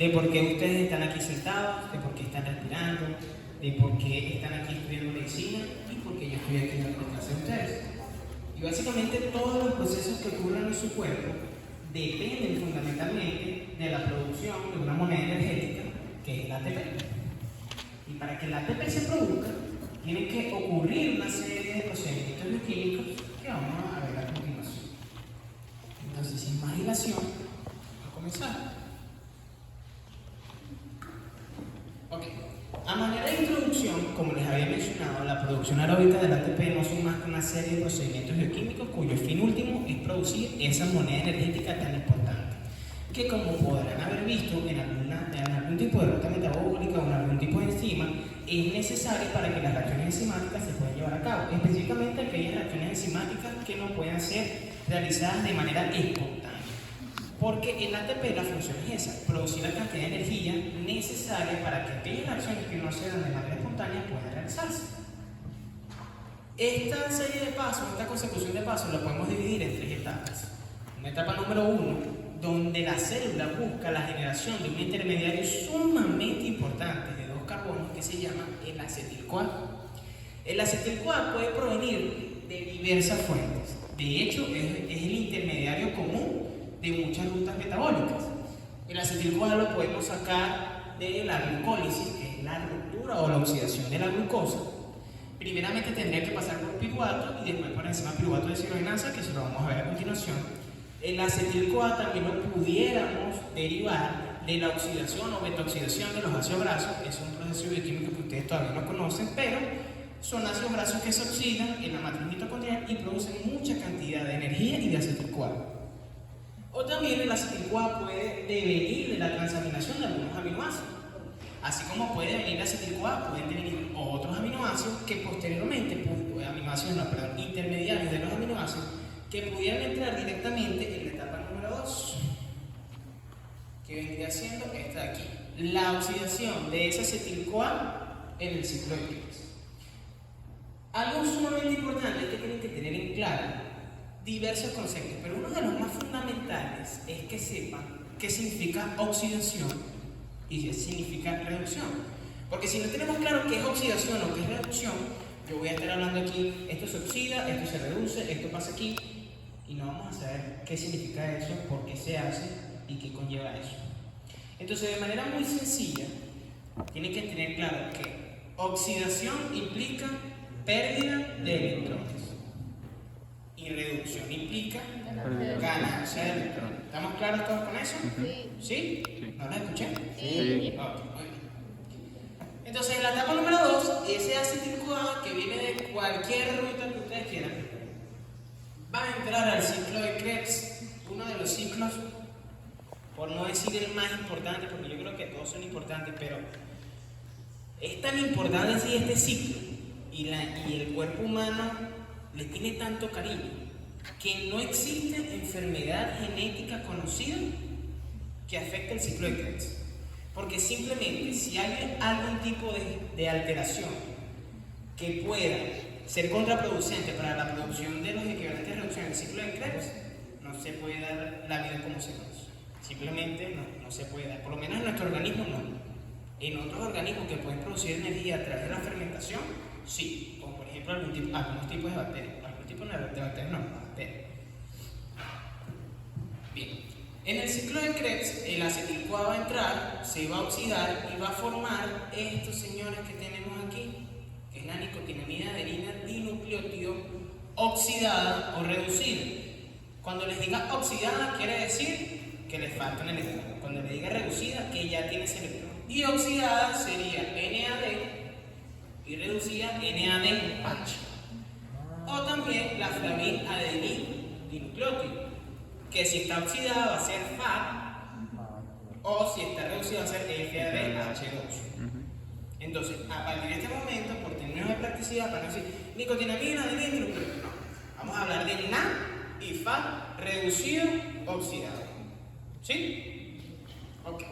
de por qué ustedes están aquí sentados, de por qué están respirando, de por qué están aquí estudiando medicina y por qué yo estoy aquí en la clase de ustedes. Y básicamente todos los procesos que ocurren en su cuerpo dependen fundamentalmente de la producción de una moneda energética que es el ATP. Y para que el ATP se produzca, tiene que ocurrir una serie de procedimientos bioquímicos que vamos a ver a continuación. Entonces, sin más dilación, vamos a comenzar. Ok. A manera de introducción, como les había mencionado, la producción aeróbica del ATP no son más que una serie de procedimientos bioquímicos cuyo fin último es producir esa moneda energética tan importante, que como podrán haber visto en algún tipo de ruta metabólica o en algún tipo de enzima, es necesaria para que las reacciones enzimáticas se puedan llevar a cabo, específicamente aquellas reacciones enzimáticas que no puedan ser realizadas de manera espontánea. Porque el ATP, la función es esa, producir la cantidad de energía necesaria para que aquellas reacciones que no se dan de manera espontánea puedan realizarse. Esta serie de pasos, esta consecución de pasos, la podemos dividir en 3 etapas. Una etapa número 1, donde la célula busca la generación de un intermediario sumamente importante de 2 carbonos que se llama el acetil-CoA. El acetil-CoA puede provenir de diversas fuentes. De hecho, es el intermediario común de muchas rutas metabólicas. El acetil-CoA lo podemos sacar de la glucólisis, que es la ruptura o la oxidación de la glucosa. Primeramente tendría que pasar por piruvato y después por encima piruvato de deshidrogenasa, que se lo vamos a ver a continuación. El acetil-CoA también lo pudiéramos derivar de la oxidación o beta-oxidación de los ácidos grasos. Es un proceso bioquímico que ustedes todavía no conocen, pero son ácidos grasos que se oxidan en la matriz mitocondrial y producen mucha cantidad de energía y de acetil-CoA. O también el acetil-CoA puede devenir de la transaminación de algunos aminoácidos. Así como puede venir el acetil-CoA, pueden venir otros aminoácidos que posteriormente, intermediarios de los aminoácidos, que pudieran entrar directamente en la etapa número 2, que vendría siendo esta de aquí, la oxidación de ese acetil-CoA en el ciclo de Krebs. Algo sumamente importante que tienen que tener en claro diversos conceptos, pero uno de los más fundamentales es que sepan qué significa oxidación y qué significa reducción. Porque si no tenemos claro qué es oxidación o qué es reducción, yo voy a estar hablando aquí, esto se oxida, esto se reduce, esto pasa aquí, y no vamos a saber qué significa eso, por qué se hace y qué conlleva eso. Entonces, de manera muy sencilla, tienen que tener claro que oxidación implica pérdida de electrones. Y reducción implica ganancia de electrones. ¿Estamos claros todos con eso? ¿Sí? ¿No lo escuché? Sí. Okay, muy bien. Entonces, en la etapa número 2, ese acetil-CoA que viene de cualquier ruta que ustedes quieran, va a entrar al ciclo de Krebs, uno de los ciclos, por no decir el más importante, porque yo creo que todos son importantes, pero es tan importante así este ciclo, y el cuerpo humano le tiene tanto cariño que no existe enfermedad genética conocida que afecte el ciclo de Krebs. Porque simplemente si hay algún tipo de alteración que pueda ser contraproducente para la producción de los equivalentes de reducción del ciclo de Krebs, no se puede dar la vida como se conoce. Simplemente no se puede dar. Por lo menos en nuestro organismo no. En otros organismos que pueden producir energía a través de la fermentación, sí. Como por ejemplo algunos tipos de bacterias. Algún tipo de bacterias no, bacterias. Bien. En el ciclo de Krebs, el acetil-CoA va a entrar, se va a oxidar y va a formar estos señores que tenemos aquí, que es la nicotinamida adenina dinucleótido oxidada o reducida. Cuando les diga oxidada, quiere decir que le falta un electrón. Cuando le diga reducida, que ya tiene ese electrón. Y oxidada sería NAD y reducida NADH. O también la flamil-adenina dinucleótido, que si está oxidada va a ser FAD, o si está reducida va a ser FADH2. Entonces, a partir de este momento, por términos de practicidad, para no decir nicotinamida, adenina, dinucleótido, no. Vamos a hablar de NAD y FAD reducido, oxidado. ¿Sí? Ok.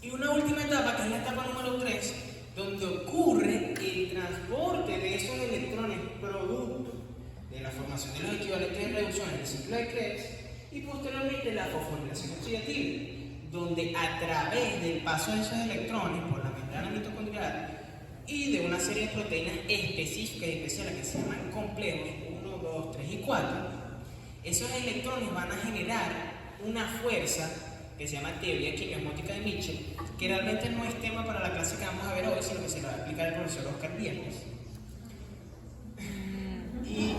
Y una última etapa, que es la etapa número 3, donde ocurre el transporte de esos electrones producto de la formación de los equivalentes de reducción en el ciclo de Krebs y posteriormente la fosforilación oxidativa. donde a través del paso de esos electrones por la membrana mitocondrial y de una serie de proteínas específicas y especiales que se llaman complejos 1, 2, 3 y 4, esos electrones van a generar una fuerza que se llama teoría quinesmática de Mitchell, que realmente no es tema para la clase que vamos a ver hoy, sino que se lo va a explicar el profesor Oscar Viernes. Y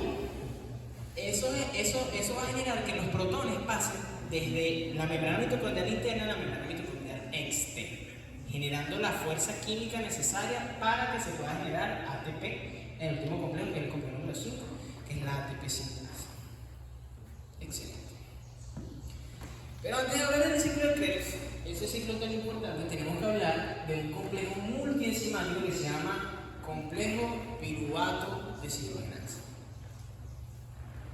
eso va a generar que los protones pasen desde la membrana mitocondrial interna a la membrana mitocondrial externa, generando la fuerza química necesaria para que se pueda generar ATP en el último complejo, que es el complejo número 5, que es la ATP sinterasa. Excelente. Pero antes de hablar del ciclo de Krebs, ese ciclo tan importante, tenemos que hablar de un complejo multienzimático que se llama complejo piruvato deshidrogenasa.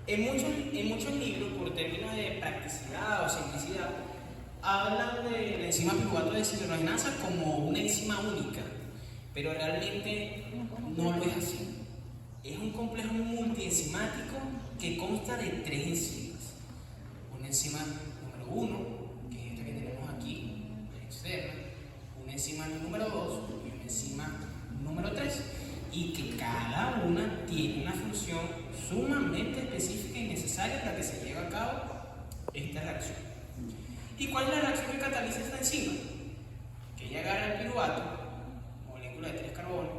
En muchos libros, por términos de practicidad o simplicidad, hablan de la enzima piruvato deshidrogenasa como una enzima única, pero realmente no lo es así. Es un complejo multienzimático que consta de 3 enzimas. Una enzima número 1, que es esta que tenemos aquí, externa, una enzima número 2 y una enzima número 3, y que cada una tiene una función sumamente específica y necesaria para que se lleve a cabo esta reacción. ¿Y cuál es la reacción que cataliza esta enzima? Que ella agarra el piruvato, molécula de 3 carbonos,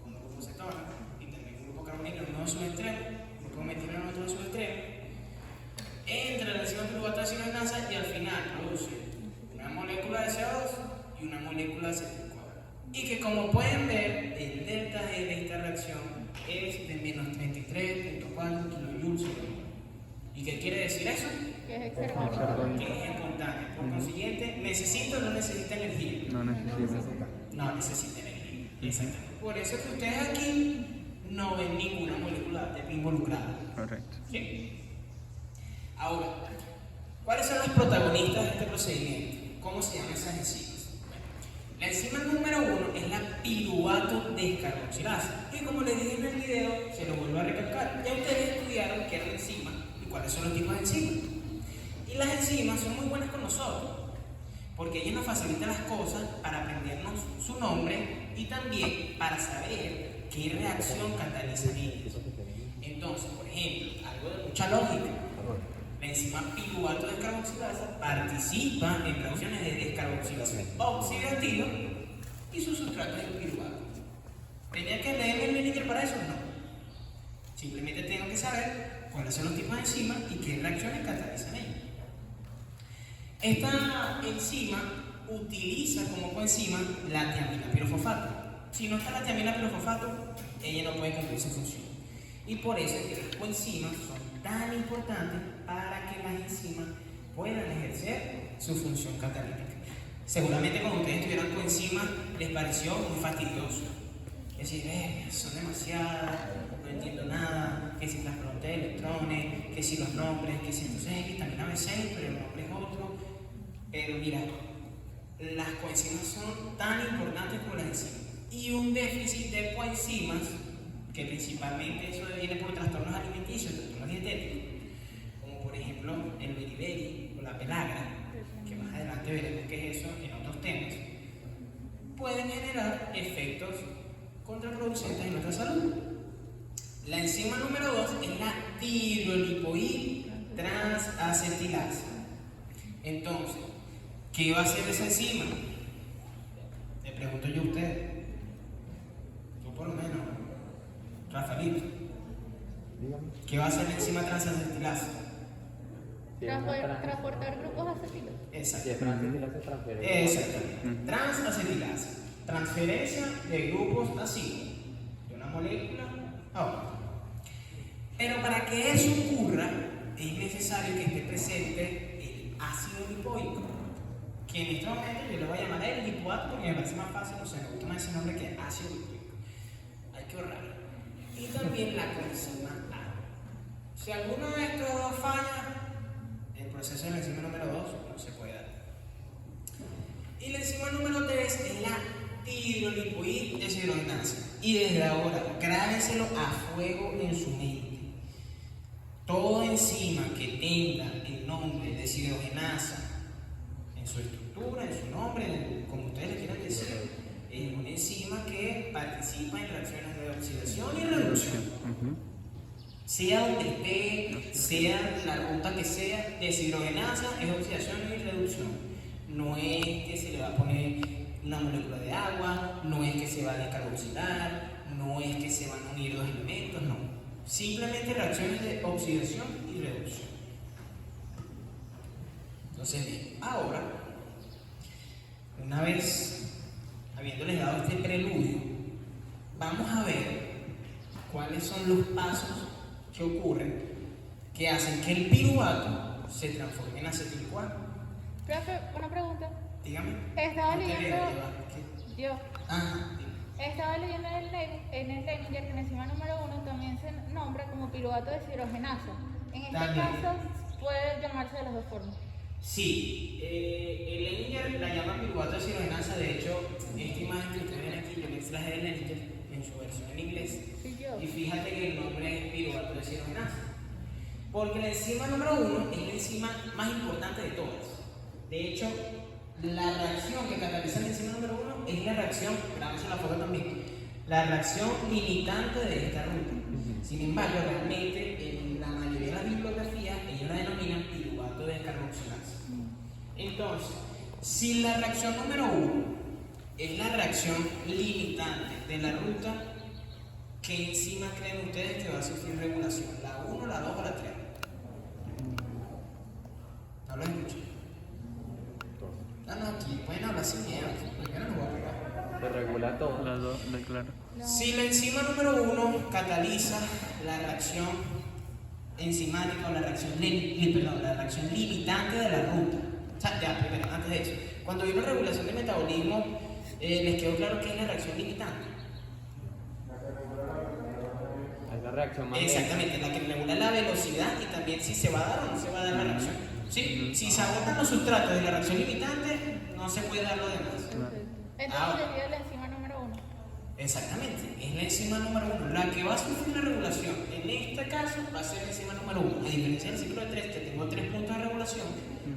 con un grupo cetona, y también un grupo carbonilo en uno de sus extremos, un grupo metil en otro de sus extremos, entra la enzima piruvato deshidrogenasa y al final produce una molécula de CO2 y una molécula de acetilcoa. Y que, como pueden ver, el delta G de esta reacción es de menos 33.4 kilojoules por mol. ¿Y qué quiere decir eso? Que es extremadamente. Que es espontáneo. Por consiguiente, ¿necesita o no necesita energía? No necesita. No necesita energía. Exactamente. Por eso que ustedes aquí no ven ninguna molécula de involucrada. Correcto. ¿Sí? Ahora, ¿cuáles son los protagonistas de este procedimiento? ¿Cómo se llaman esas enzimas? La enzima número 1 es la piruvato descarboxilasa. Y como les dije en el video, se lo vuelvo a recalcar. Ya ustedes estudiaron qué es la enzima y cuáles son los tipos de enzimas. Y las enzimas son muy buenas con nosotros, porque ellas nos facilitan las cosas para aprendernos su nombre y también para saber qué reacción catalizan ellas. Entonces, por ejemplo, algo de mucha lógica. La enzima piruvato descarboxilasa participa en reacciones de descarboxilación oxidativa y su sustrato es el piruvato. ¿Tenía que leer el manager para eso? No. Simplemente tengo que saber cuáles son los tipos de enzimas y qué reacciones catalizan ellas. Esta enzima utiliza como coenzima la tiamina pirofosfato. Si no está la tiamina pirofosfato, ella no puede cumplir su función. Y por eso es que las coenzimas son tan importantes para que las enzimas puedan ejercer su función catalítica. Seguramente cuando ustedes tuvieron coenzimas les pareció muy fastidioso. Es decir, son demasiadas, no entiendo nada, que si trasplante de electrones, que si los nombres, que si entonces es vitamina B6, pero el nombre es otro. Pero mira, las coenzimas son tan importantes como las enzimas. Y un déficit de coenzimas, que principalmente eso viene por trastornos alimenticios, trastornos dietéticos, como por ejemplo el beriberi o la pelagra, que más adelante veremos qué es eso en otros temas, pueden generar efectos contraproducentes en nuestra salud. La enzima número 2 es la hidrolipoid transacetilasa. Entonces, ¿qué va a hacer esa enzima? Le pregunto yo a ustedes. Yo por lo menos, Rafaelito. ¿Qué va a hacer la enzima transacetilasa? Transportar grupos acetilos. Exacto. transferencia. Exactamente. Transacetilasa. Transferencia de grupos ácidos de una molécula a otra. Pero para que eso ocurra, es necesario que esté presente el ácido lipoico, que en este momento yo le voy a llamar el lipoato porque me parece más fácil, no sé, me gusta más ese nombre que ácido lipoico. Hay que ahorrar. Y también la coenzima A. Si alguno de estos dos falla, el proceso de la enzima número 2 no se puede dar. Y la enzima número 3 es la hidrolipoid deshidrogenasa. Y desde ahora, grábenselo a fuego en su mente. Toda enzima que tenga el nombre deshidrogenasa en su estructura estructura, en su nombre, como ustedes le quieran decir, es una enzima que participa en reacciones de oxidación y reducción. Sea donde esté, sea la ruta que sea, deshidrogenasa es oxidación y reducción. No es que se le va a poner una molécula de agua, no es que se va a descarboxilar, no es que se van a unir dos elementos, no. Simplemente reacciones de oxidación y reducción. Entonces, bien, ahora, una vez habiéndoles dado este preludio, vamos a ver cuáles son los pasos que ocurren que hacen que el piruvato se transforme en acetil-CoA. Profe, una pregunta. Dígame. Estaba No te leyendo. veo, ¿qué? Yo. Ajá, dime. Estaba leyendo en el Leninger que la enzima número 1 también se nombra como piruvato deshidrogenasa. En este También. caso puede llamarse de las dos formas. Sí, el Leninger la llama piruvato deshidrogenasa. De hecho, esta imagen que ustedes ven aquí, yo me extraje del Leninger en su versión en inglés. Sí, yo. Y fíjate que el nombre es piruvato deshidrogenasa. Porque la enzima número 1 es la enzima más importante de todas. De hecho, la reacción que cataliza la enzima número 1 es la reacción, grabamos en la foto también, la reacción limitante de esta ruta. Sin embargo, realmente en la mayoría de las bibliografías ellos la denominan piruvato de descarboxilasa. Entonces, si la reacción número 1 es la reacción limitante de la ruta, ¿qué enzima creen ustedes que va a sufrir regulación? ¿La 1, la 2 o la 3? No lo escucho. No, aquí pueden hablar sin miedo. Primero nos voy a pegar. Se regula todo. Las dos, claro. No. Si la enzima número 1 cataliza la reacción enzimática o la reacción, la reacción limitante de la ruta. O sea, ya, primero, antes de eso. Cuando vimos regulación de metabolismo, les quedó claro que es la reacción limitante. Es la reacción más Exactamente, la que regula la velocidad y también si se va a dar o no se va a dar la reacción. ¿Sí? Si se agotan los sustratos de la reacción limitante, no se puede dar lo demás. Entonces sería la enzima número 1. Exactamente, es la enzima número 1, la que va a sufrir la regulación. En este caso va a ser la enzima número 1. A diferencia del ciclo de 3, que tengo 3 puntos de regulación,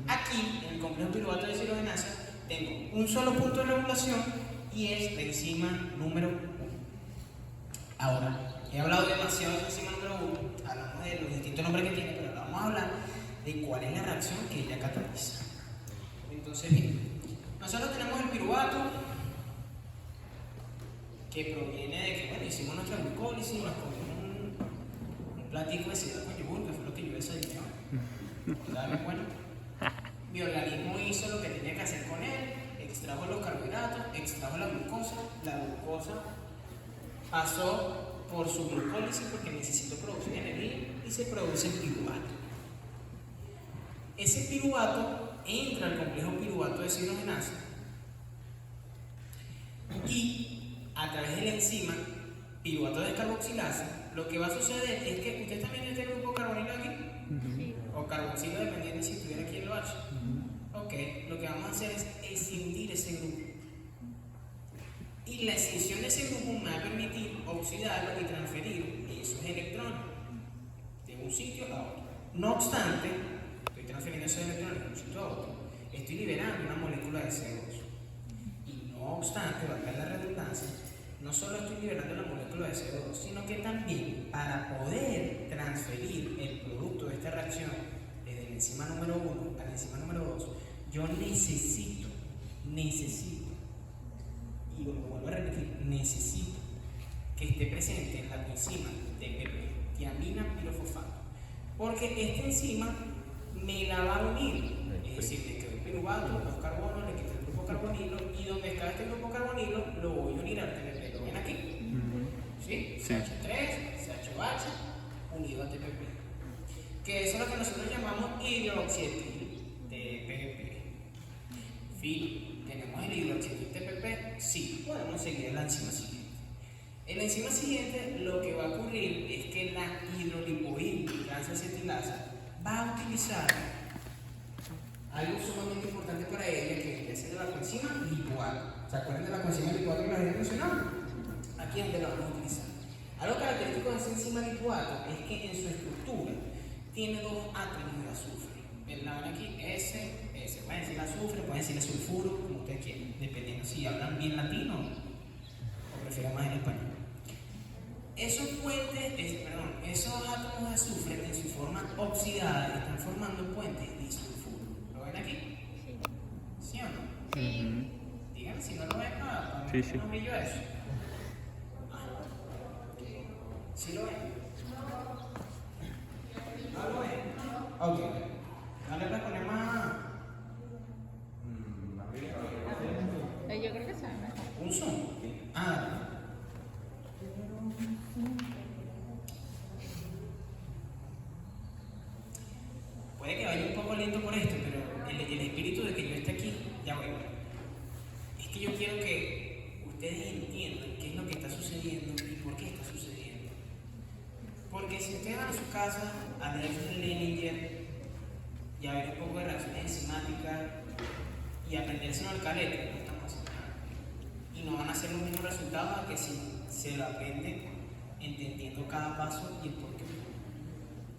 aquí en el complejo piruvato de deshidrogenasa tengo un solo punto de regulación y es la enzima número 1. Ahora, he hablado demasiado de la enzima número 1, hablamos de los distintos nombres que tiene, pero ahora vamos a hablar de cuál es la reacción que ella cataliza. Entonces, bien, nosotros tenemos el piruvato, que proviene de que, bueno, hicimos nuestra glucólisis, nos comimos un platico de cereal con yogur, que fue lo que yo desayuné. ¿Estaba bien bueno? Mi organismo hizo lo que tenía que hacer con él, extrajo los carbohidratos, extrajo la glucosa pasó por su glucólisis porque necesitó producir energía y se produce el piruvato. Ese piruvato entra al complejo piruvato de deshidrogenasa y a través de la enzima piruvato de descarboxilasa, lo que va a suceder es que usted también tiene este grupo carbonilo aquí, Sí. o carboxilo dependiendo si estuviera aquí en el H. Ok, lo que vamos a hacer es escindir ese grupo. Y la escisión de ese grupo me va a permitir oxidarlo y transferir esos electrones de un sitio a otro. No obstante, estoy transfiriendo esos electrones de un sitio a otro, estoy liberando una molécula de CO2. Y no obstante, valga la redundancia, no solo estoy liberando la molécula de CO2, sino que también para poder transferir el producto de esta reacción desde la enzima número 1 a la enzima número 2, yo necesito, y lo vuelvo a repetir, necesito que esté presente la enzima TPP, tiamina pirofosfato, porque esta enzima me la va a unir, es decir, le quedó el piruvato, los carbonos, le quito el grupo carbonilo, y donde está este grupo carbonilo lo voy a unir al TPP, ¿lo ven aquí? ¿Sí? Sí. CH3, CHOH, unido a TPP, que eso es lo que nosotros llamamos hidroxietil TPP. Fin, ¿tenemos el hidroxietil TPP? Sí, podemos seguir en la enzima siguiente. En la enzima siguiente lo que va a ocurrir es que la hidrolipoil transacetilasa va a utilizar algo sumamente importante para ella, que es la coenzima lipoato. ¿Se acuerdan de la coenzima lipoato que les había mencionado? Aquí es donde la vamos a utilizar. Algo característico de esta enzima lipoato es que en su estructura tiene dos átomos de azufre. la van aquí, S. Pueden decir azufre, pueden decir sulfuro, como ustedes quieran, dependiendo si hablan bien latino o prefieren más el español. Esos átomos de azufre en su forma oxidada están formando puentes disulfuro. ¿Lo ven aquí? Sí. ¿Sí o no? Sí. Díganme si no lo ven para Sí, sí. no brillo eso. ¿Sí lo ven? ¿No lo ven? Ok. No le voy a poner más Yo creo que sabe mejor. un zoom. Ah, puede que vaya un poco lento por esto, pero el espíritu de que yo esté aquí, ya voy. Es que yo quiero que ustedes entiendan qué es lo que está sucediendo y por qué está sucediendo. Porque si ustedes van a su casa a leer Leninger y a ver un poco de reacciones enzimáticas y aprenderse al calete, no estamos haciendo nada. Y no van a ser los mismos resultados a que si se lo aprenden entendiendo cada paso y el por qué.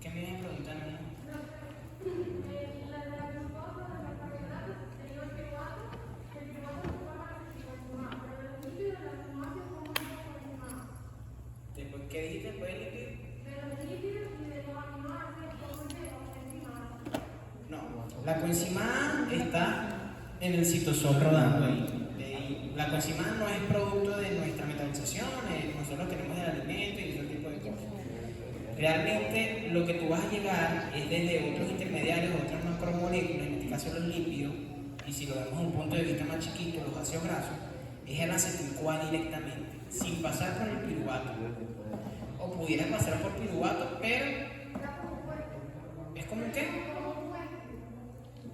¿Qué me vienen preguntando? Después, ¿qué dijiste después del lípido? No, la coenzima está en el citosol rodando ahí. La coenzima no es producto de nuestra metabolización, nosotros tenemos el alimento y ese tipo de cosas. Realmente lo que tú vas a llegar es desde otros intermediarios, otras macromoléculas, en este caso los lípidos, y si lo vemos desde un punto de vista más chiquito, los ácidos grasos, es el acetil-CoA directamente, sin pasar por el piruvato. O pudieras pasar por piruvato, pero ¿es como un qué?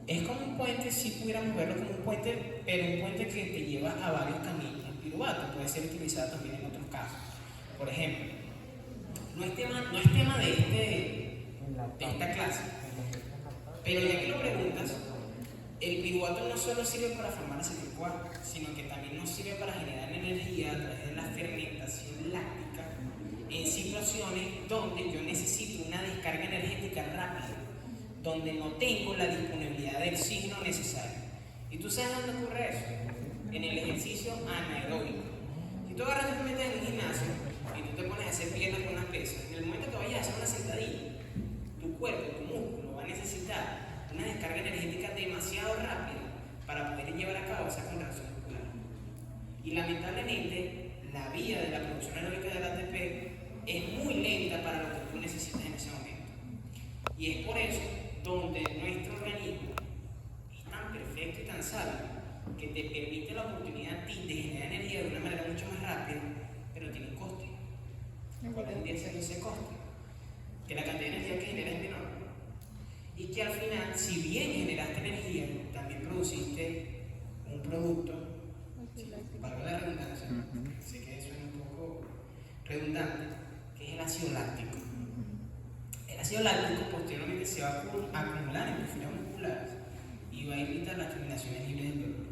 Es como un puente, si pudiéramos verlo como un puente, pero un puente que te lleva a varios caminos. El piruvato puede ser utilizado también en otros casos. Por ejemplo, no es tema de esta clase, pero ya que lo preguntas, el piruvato no solo sirve para formar acetil-CoA, sino que también nos sirve para generar energía a través de la fermentación láctica en situaciones donde yo necesito una descarga energética rápida, donde no tengo la disponibilidad del oxígeno necesario. ¿Y tú sabes dónde ocurre eso? En el ejercicio anaeróbico. Si tú agarras y te metes en el gimnasio y tú te pones a hacer piernas con unas pesas, en el momento que vayas a hacer una sentadilla, tu cuerpo, tu músculo va a necesitar una descarga energética demasiado rápida para poder llevar a cabo esa contracción muscular. Y lamentablemente, la vía de la producción aeróbica del ATP es muy lenta para lo que tú necesitas en ese momento. Y es por eso donde nuestro organismo es tan perfecto y tan sabio que te permite la oportunidad de generar energía de una manera mucho más rápida, pero tiene un coste. ¿Cuál es ese coste? Que la cantidad de energía que genera es menor. Y que al final, si bien generaste energía, también produciste un producto, para la redundancia, sé que eso es un poco redundante, que es el ácido láctico. El ácido láctico posteriormente se va a acumular en tus fibras musculares y va a evitar las terminaciones libres del dolor.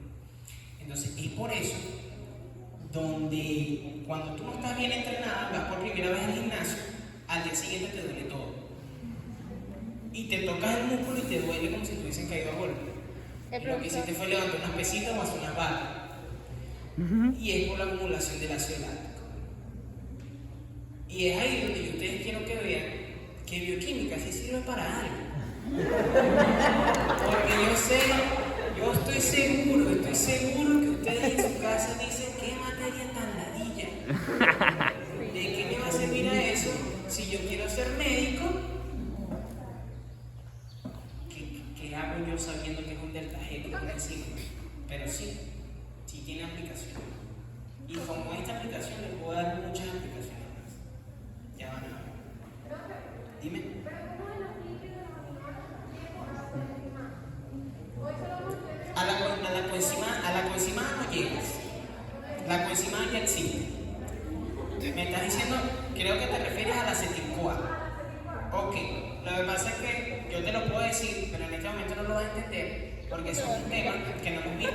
Entonces, es por eso donde cuando tú no estás bien entrenada, vas por primera vez al gimnasio, al día siguiente te duele todo. Y te tocas el músculo y te duele como si te hubiesen caído a golpe. Y lo que hiciste fue levantar unas pesitas o hacer unas barras. Y es por la acumulación del ácido láctico. Y es ahí donde yo ustedes quiero que vean que bioquímica sí sirve para algo. Porque yo estoy seguro que ustedes en su casa dicen qué materia tan ladilla. ¿De qué me va a servir a eso si yo quiero ser médico? ¿Qué hago yo sabiendo que es un delta G que por encima? Pero sí tiene aplicación. Y como esta aplicación le puedo dar muchas aplicaciones más. Ya van a ver. Dime. A la coenzima no llegas. La coenzima ya existe. Me estás diciendo, creo que te refieres a la acetil-CoA. Ok, lo que pasa es que yo te lo puedo decir, pero en este momento no lo vas a entender, porque eso es un tema que no hemos visto.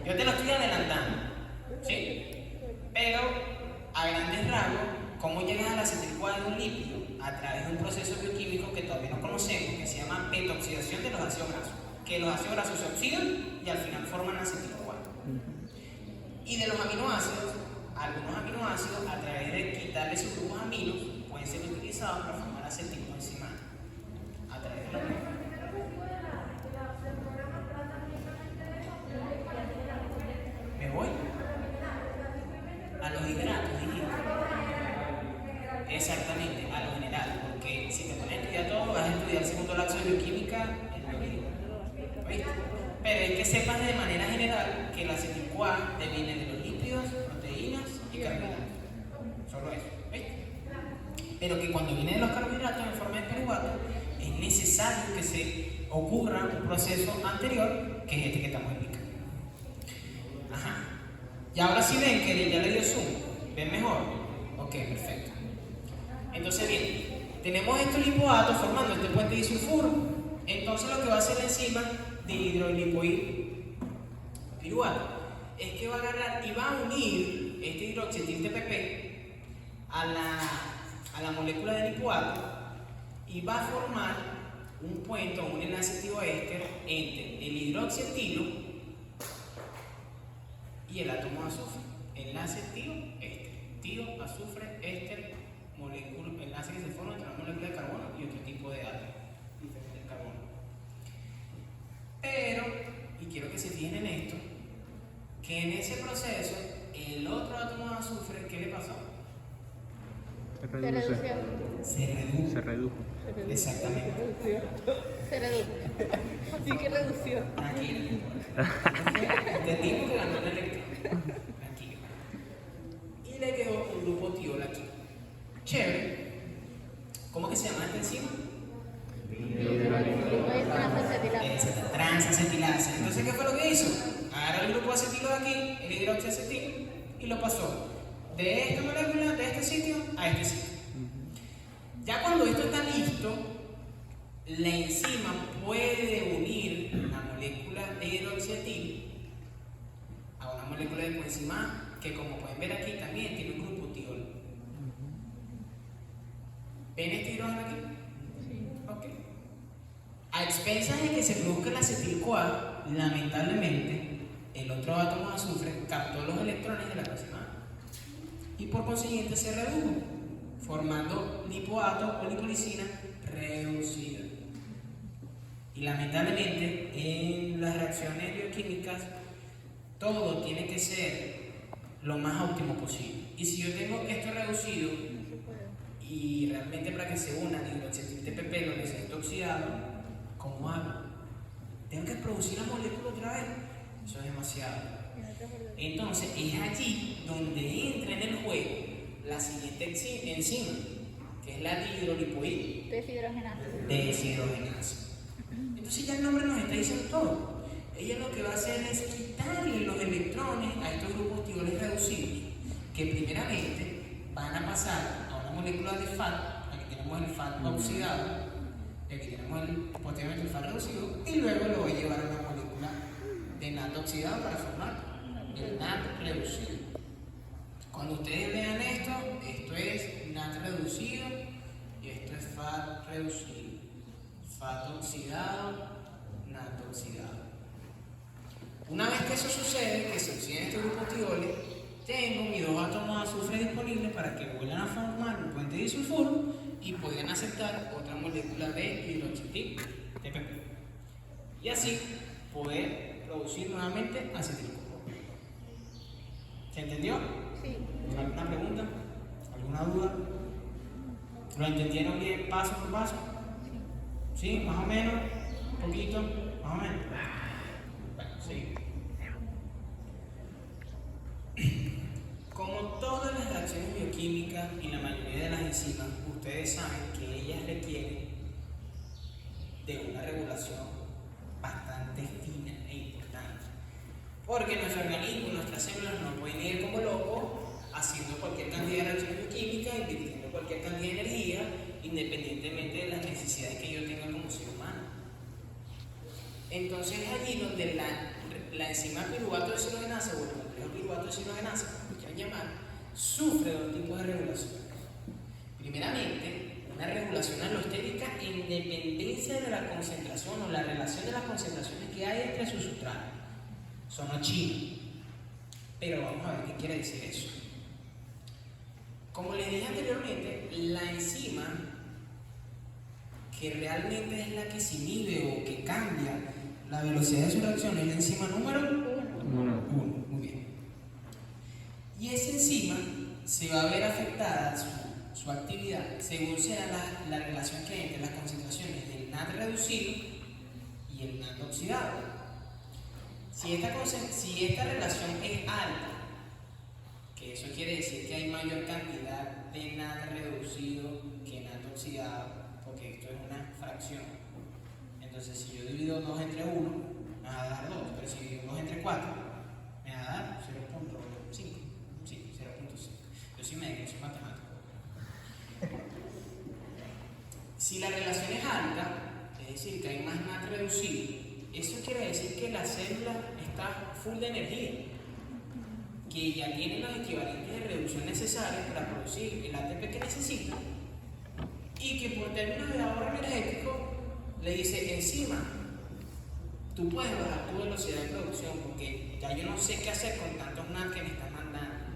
Yo te lo estoy adelantando, ¿sí? Pero, a grandes rasgos, ¿cómo llegas a la acetil-CoA de un lípido? a través de un proceso bioquímico que todavía no conocemos, que se llama petoxidación de los ácidos grasos, que los ácidos grasos se oxidan y al final forman acetil-CoA. Y de los aminoácidos, algunos aminoácidos, a través de quitarle sus grupos aminos, pueden ser utilizados para formar acetilcoenzimano. A través de la me voy a los hidratos, dijiste. Exactamente, a lo general, porque si te pones a estudiar todo, vas a estudiar el segundo lapso de bioquímica en la vida. ¿Viste? Pero hay que sepas de manera general que el acetil-CoA viene de los lípidos, proteínas y carbohidratos. Solo eso, ¿viste? Pero que cuando viene de los carbohidratos en forma de piruvato, es necesario que se ocurra un proceso anterior, que es este que estamos explicando. Ajá. Y ahora sí ven que ya le dio zoom. ¿Ven mejor? Ok, perfecto. Entonces bien, tenemos estos lipoatos formando este puente disulfuro. Entonces lo que va a hacer la enzima de hidrolipoil piruvato es que va a agarrar y va a unir este hidroxietil TPP a la molécula de lipoato y va a formar un puente o un enlace tioéster entre el hidroxietilo y el átomo de azufre. Enlace tioéster, tio, azufre, éster, molécula, enlace que se forma entre una molécula de carbono y otro tipo de átomo diferente del carbono. Pero, y quiero que se fijen en esto, que en ese proceso el otro átomo de azufre, ¿qué le pasó? Se Se reduce. redució. Se redujo. Se redujo. Exactamente. Se redujo. Así que redució. Tranquilo. Entendimos que ganó el electrón. Tranquilo. Y le quedó un grupo tiol aquí. Chévere. ¿Cómo que se llama esta enzima? Lipoides transacetilasa. Esa transacetilasa. Entonces, ¿qué fue lo que hizo? Agarró el grupo acetilo de aquí, el hidroxiacetil, y lo pasó de esta molécula, de este sitio, a este sitio. Ya cuando esto está listo, la enzima puede unir la molécula de hidroxiatil a una molécula de coenzima A, que como pueden ver aquí también tiene un grupo tiol. ¿Ven este hidrógeno aquí? Sí. Ok. A expensas de que se produzca el acetil-CoA, lamentablemente, el otro átomo de azufre captó los electrones de la coenzima A y por consiguiente se redujo, formando lipoato o lipolicina reducida. Y lamentablemente en las reacciones bioquímicas todo tiene que ser lo más óptimo posible. Y si yo tengo esto reducido y realmente para que se una el hidroxietil TPP lo necesito oxidado, ¿cómo hago? Tengo que producir la molécula otra vez. Eso es demasiado. Entonces es allí donde entra en el juego la siguiente enzima, que es la dihidrolipoil Deshidrogenasa. deshidrogenasa. Entonces ya el nombre nos está diciendo todo. Ella lo que va a hacer es quitarle los electrones a estos grupos tioles reducidos, que primeramente van a pasar a una molécula de FAT, aquí tenemos el FAT oxidado, y aquí tenemos posteriormente el FAT reducido, y luego lo voy a llevar a una molécula de NAT oxidado para formar el NAT reducido. Cuando ustedes vean esto, esto es NAT reducido y esto es FAT reducido. FAT oxidado, NAT oxidado. Una vez que eso sucede, que se oxiden estos grupos tioles, tengo mis dos átomos de azufre disponibles para que vuelvan a formar un puente disulfuro y puedan aceptar otra molécula de hidroxietil TPP. Y así poder producir nuevamente acetil-CoA. ¿Se entendió? Sí. ¿Alguna pregunta? ¿Alguna duda? ¿Lo entendieron bien paso por paso? ¿Sí? ¿Más o menos? ¿Un poquito? ¿Más o menos? Bueno, sí. Como todas las reacciones bioquímicas y la mayoría de las enzimas, ustedes saben que ellas requieren de una regulación bastante fina e importante. Porque nuestro organismo, nuestras células no pueden ir como locos haciendo cualquier cantidad de reacciones bioquímicas, invirtiendo cualquier cantidad de energía, independientemente de las necesidades que yo tenga como ser humano. Entonces es allí donde la enzima piruvato deshidrogenasa o el complejo piruvato deshidrogenasa, como quieran llamar, sufre dos tipos de regulación. Primeramente, una regulación alostérica en dependencia de la concentración o la relación de las concentraciones que hay entre sus sustratos. Sonó chino, pero vamos a ver qué quiere decir eso. Como les dije anteriormente, la enzima que realmente es la que se inhibe o que cambia la velocidad de su reacción es la enzima número 1. Muy bien. Y esa enzima se va a ver afectada su actividad según sea la relación que hay entre las concentraciones del NAD reducido y el NAD oxidado. Si esta relación es alta, que eso quiere decir que hay mayor cantidad de NAD reducido que NAD oxidado, porque esto es una fracción. Entonces, si yo divido 2 entre 1, me va a dar 2, pero si divido 2 entre 4, me va a dar 0.5. Sí, 0.5. Yo soy médico, soy matemático. Si la relación es alta, es decir, que hay más NAD reducido, eso quiere decir que la célula está full de energía, que ya tiene los equivalentes de reducción necesarios para producir el ATP que necesita, y que por términos de ahorro energético le dice: encima, tú puedes bajar tu velocidad de producción porque ya yo no sé qué hacer con tantos NAD que me están mandando.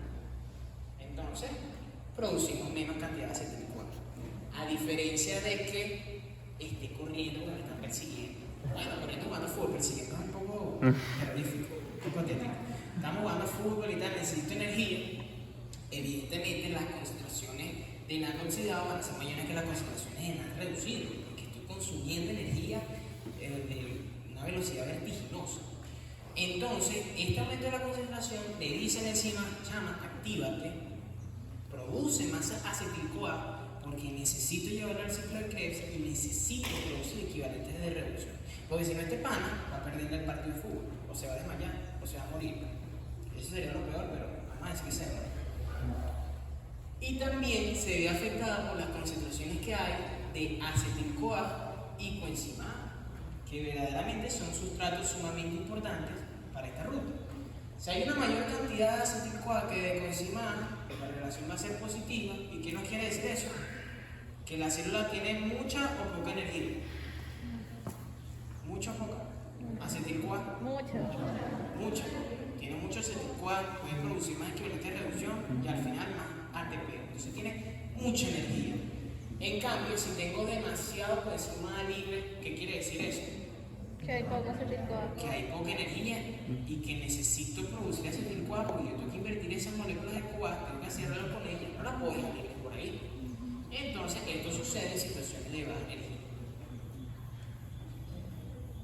Entonces, producimos menos cantidad de acetilcoa, a diferencia de que esté corriendo cuando me están persiguiendo. Bueno, corriendo jugando fútbol, persiguiendo es un poco terrorífico, un poco técnico. Estamos jugando fútbol y tal, necesito energía. Evidentemente, las concentraciones de NAD oxidado van a ser mayores que las concentraciones de NAD reducido, porque estoy consumiendo energía de una velocidad vertiginosa. Entonces, este aumento de la concentración le dice a la enzima: chama, actívate, produce más acetil-CoA, porque necesito llevarlo al ciclo de Krebs y necesito producir equivalentes de reducción. Porque si no, este pana va a perder el partido de fútbol, o se va a desmayar, o se va a morir. Eso sería lo peor, pero vamos a decir que se va. Y también se ve afectada por las concentraciones que hay de acetil-CoA y coenzima A, que verdaderamente son sustratos sumamente importantes para esta ruta. Si hay una mayor cantidad de acetil-CoA que de coenzima A, la relación va a ser positiva. ¿Y qué nos quiere decir eso? Que la célula tiene mucha o poca energía. ¿Mucha o poca? Acetil-CoA. Mucha. Tiene mucho acetil-CoA, puede producir más equivalentes de reducción y al final más ATP. Entonces tiene mucha energía. En cambio, si tengo demasiado coenzima A libre, ¿qué quiere decir eso? Que hay poco acetil-CoA. Que hay poca energía y que necesito producir acetil-CoA porque yo tengo que invertir esas moléculas de CoA, tengo que hacerlo con ellas, no las puedo dejar por ahí. Entonces, esto sucede en situaciones de baja energía.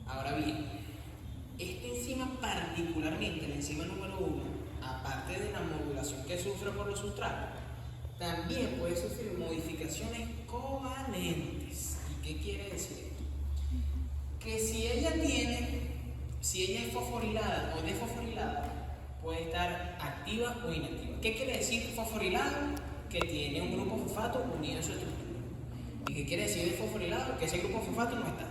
Ahora bien, esta enzima particularmente, la enzima número 1, aparte de la modulación que sufre por los sustratos, también puede sufrir modificaciones covalentes. ¿Y qué quiere decir esto? Que si ella es fosforilada o desfosforilada, puede estar activa o inactiva. ¿Qué quiere decir fosforilado? Que tiene un grupo fosfato unido en su estructura. ¿Y qué quiere decir desfosforilado? Que ese grupo fosfato no está.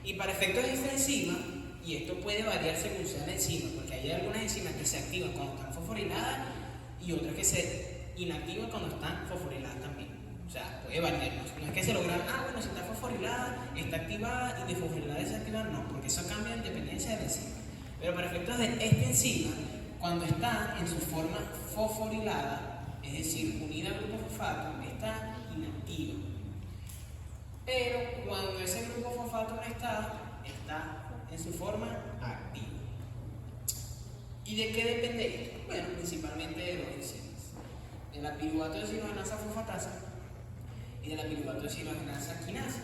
Y para efectos de esta enzima, y esto puede variar según sea la enzima, porque hay algunas enzimas que se activan cuando están fosforiladas y otras que se inactivan cuando están fosforiladas también. O sea, puede variar. No es que se logran, bueno, si está fosforilada, está activada y desfosforilada desactivada, no, porque eso cambia en dependencia de la enzima. Pero para efectos de esta enzima, cuando está en su forma fosforilada, es decir, unida al grupo fosfato, está inactiva. Pero cuando ese grupo fosfato no está en su forma activa. ¿Y de qué depende esto? Bueno, principalmente de dos enzimas: de la piruvato deshidrogenasa fosfatasa y de la piruvato deshidrogenasa quinasa.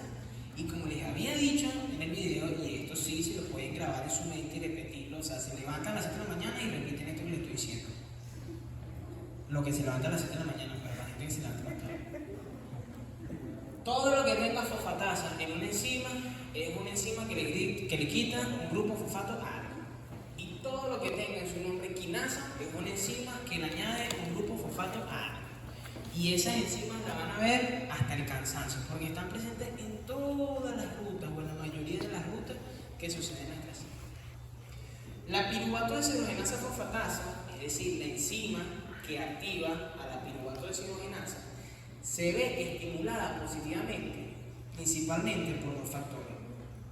Y como les había dicho en el video, y esto sí se lo pueden grabar en su mente y repetirlo, o sea, se levantan a las 7 de la mañana y repiten esto que les estoy diciendo. Lo que se levanta a las 7 de la mañana, para la gente que se levanta más tarde. Todo lo que tenga fosfatasa en una enzima es una enzima que le quita un grupo fosfato a algo. Y todo lo que tenga en su nombre quinasa es una enzima que le añade un grupo fosfato a algo. Y esas enzimas las van a ver hasta el cansancio, porque están presentes en todas las rutas, o en la mayoría de las rutas que suceden en nuestra célula. La piruvato deshidrogenasa fosfatasa, es decir, la enzima que activa a la piruvato deshidrogenasa, se ve estimulada positivamente principalmente por dos factores.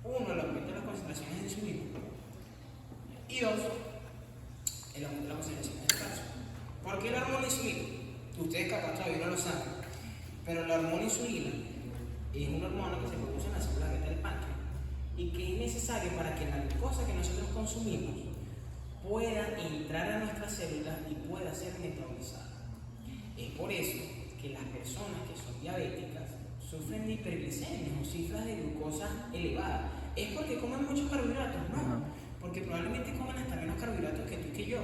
Uno, el aumento de las concentraciones de insulina, y dos, el aumento de las concentraciones de calcio. ¿Por qué la hormona insulina? Ustedes capaz todavía no lo saben, pero la hormona insulina es una hormona que se produce en la célula beta del páncreas y que es necesaria para que la glucosa que nosotros consumimos pueda entrar a nuestras células y pueda ser metabolizada. Es por eso que las personas que son diabéticas sufren de hiperglicemias o cifras de glucosa elevadas. ¿Es porque comen muchos carbohidratos? No, porque probablemente comen hasta menos carbohidratos que tú y que yo.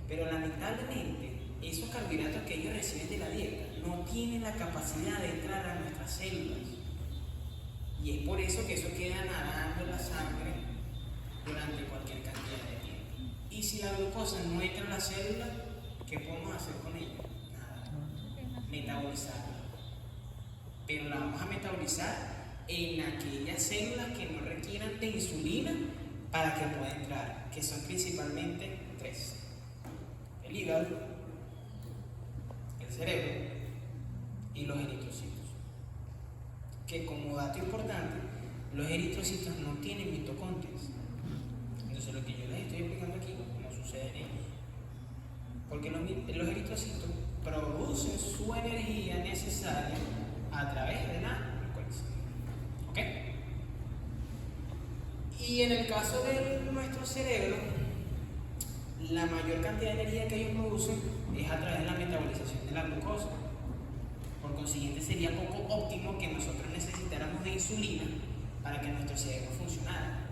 Pero lamentablemente, esos carbohidratos que ellos reciben de la dieta no tienen la capacidad de entrar a nuestras células. Y es por eso que eso queda nadando en la sangre durante cualquier cantidad de tiempo. Y si la glucosa no entra en la célula, ¿qué podemos hacer con ella? Nada. Metabolizarla. Pero la vamos a metabolizar en aquellas células que no requieran de insulina para que pueda entrar, que son principalmente tres: el hígado, el cerebro y los eritrocitos. Que como dato importante, los eritrocitos no tienen mitocondrias. Entonces lo que yo les estoy explicando aquí no sucede en ellos. Porque los eritrocitos producen su energía necesaria a través de la glucosa. ¿Ok? Y en el caso de nuestro cerebro, la mayor cantidad de energía que ellos producen es a través de la metabolización de la glucosa. Por consiguiente, sería poco óptimo que nosotros necesitáramos de insulina para que nuestro cerebro funcionara.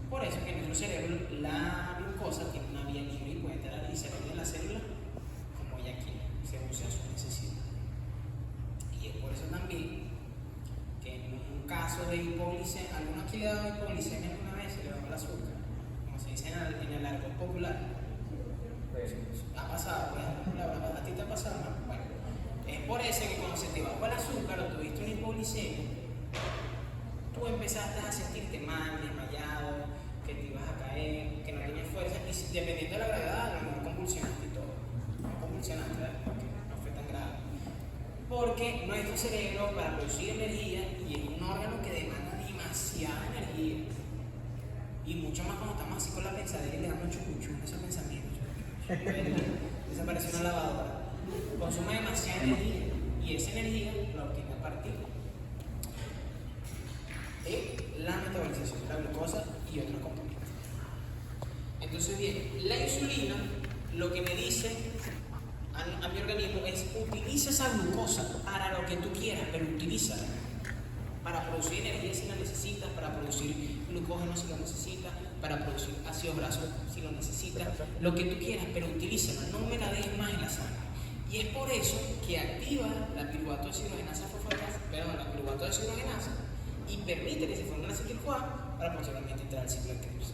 Por eso que en nuestro cerebro la glucosa tiene una vía libre y puede entrar y salir de la célula como ella quiera, según sea su necesidad. Y es por eso también que en un caso de hipoglicemia, ¿alguno aquí le ha dado hipoglicemia alguna vez? Se le bajó el azúcar, como se dice en el argot popular. Ha pasado, ¿a ti te ha pasado? No? Bueno, es por eso que cuando se te bajó el azúcar o tuviste una hipoglicemia, tú empezaste a sentirte mal, desmayado, que te ibas a caer, que no tenías fuerza, y dependiendo de la gravedad, a lo mejor convulsionaste y todo. No convulsionaste, ¿verdad? Porque no fue tan grave. Porque nuestro cerebro, para producir energía, y es un órgano que demanda demasiada energía, y mucho más cuando estamos así con la pensadera y le damos chucuchú en esos pensamientos. Desaparece una lavadora. Consume demasiada energía, y esa energía la obtiene a partir de la metabolización de la glucosa y otros componentes. Entonces, bien, la insulina lo que me dice a mi organismo es: utiliza esa glucosa para lo que tú quieras, pero utilízala para producir energía si la necesitas, para producir glucógeno si lo necesitas, para producir ácidos grasos si lo necesitas, lo que tú quieras, pero utilízala, no me la dejes más en la sangre. Y es por eso que activa la piruvato deshidrogenasa fosfatasa, la piruvato deshidrogenasa, y permite que se forme la acetil-CoA para posteriormente entrar al ciclo de Krebs.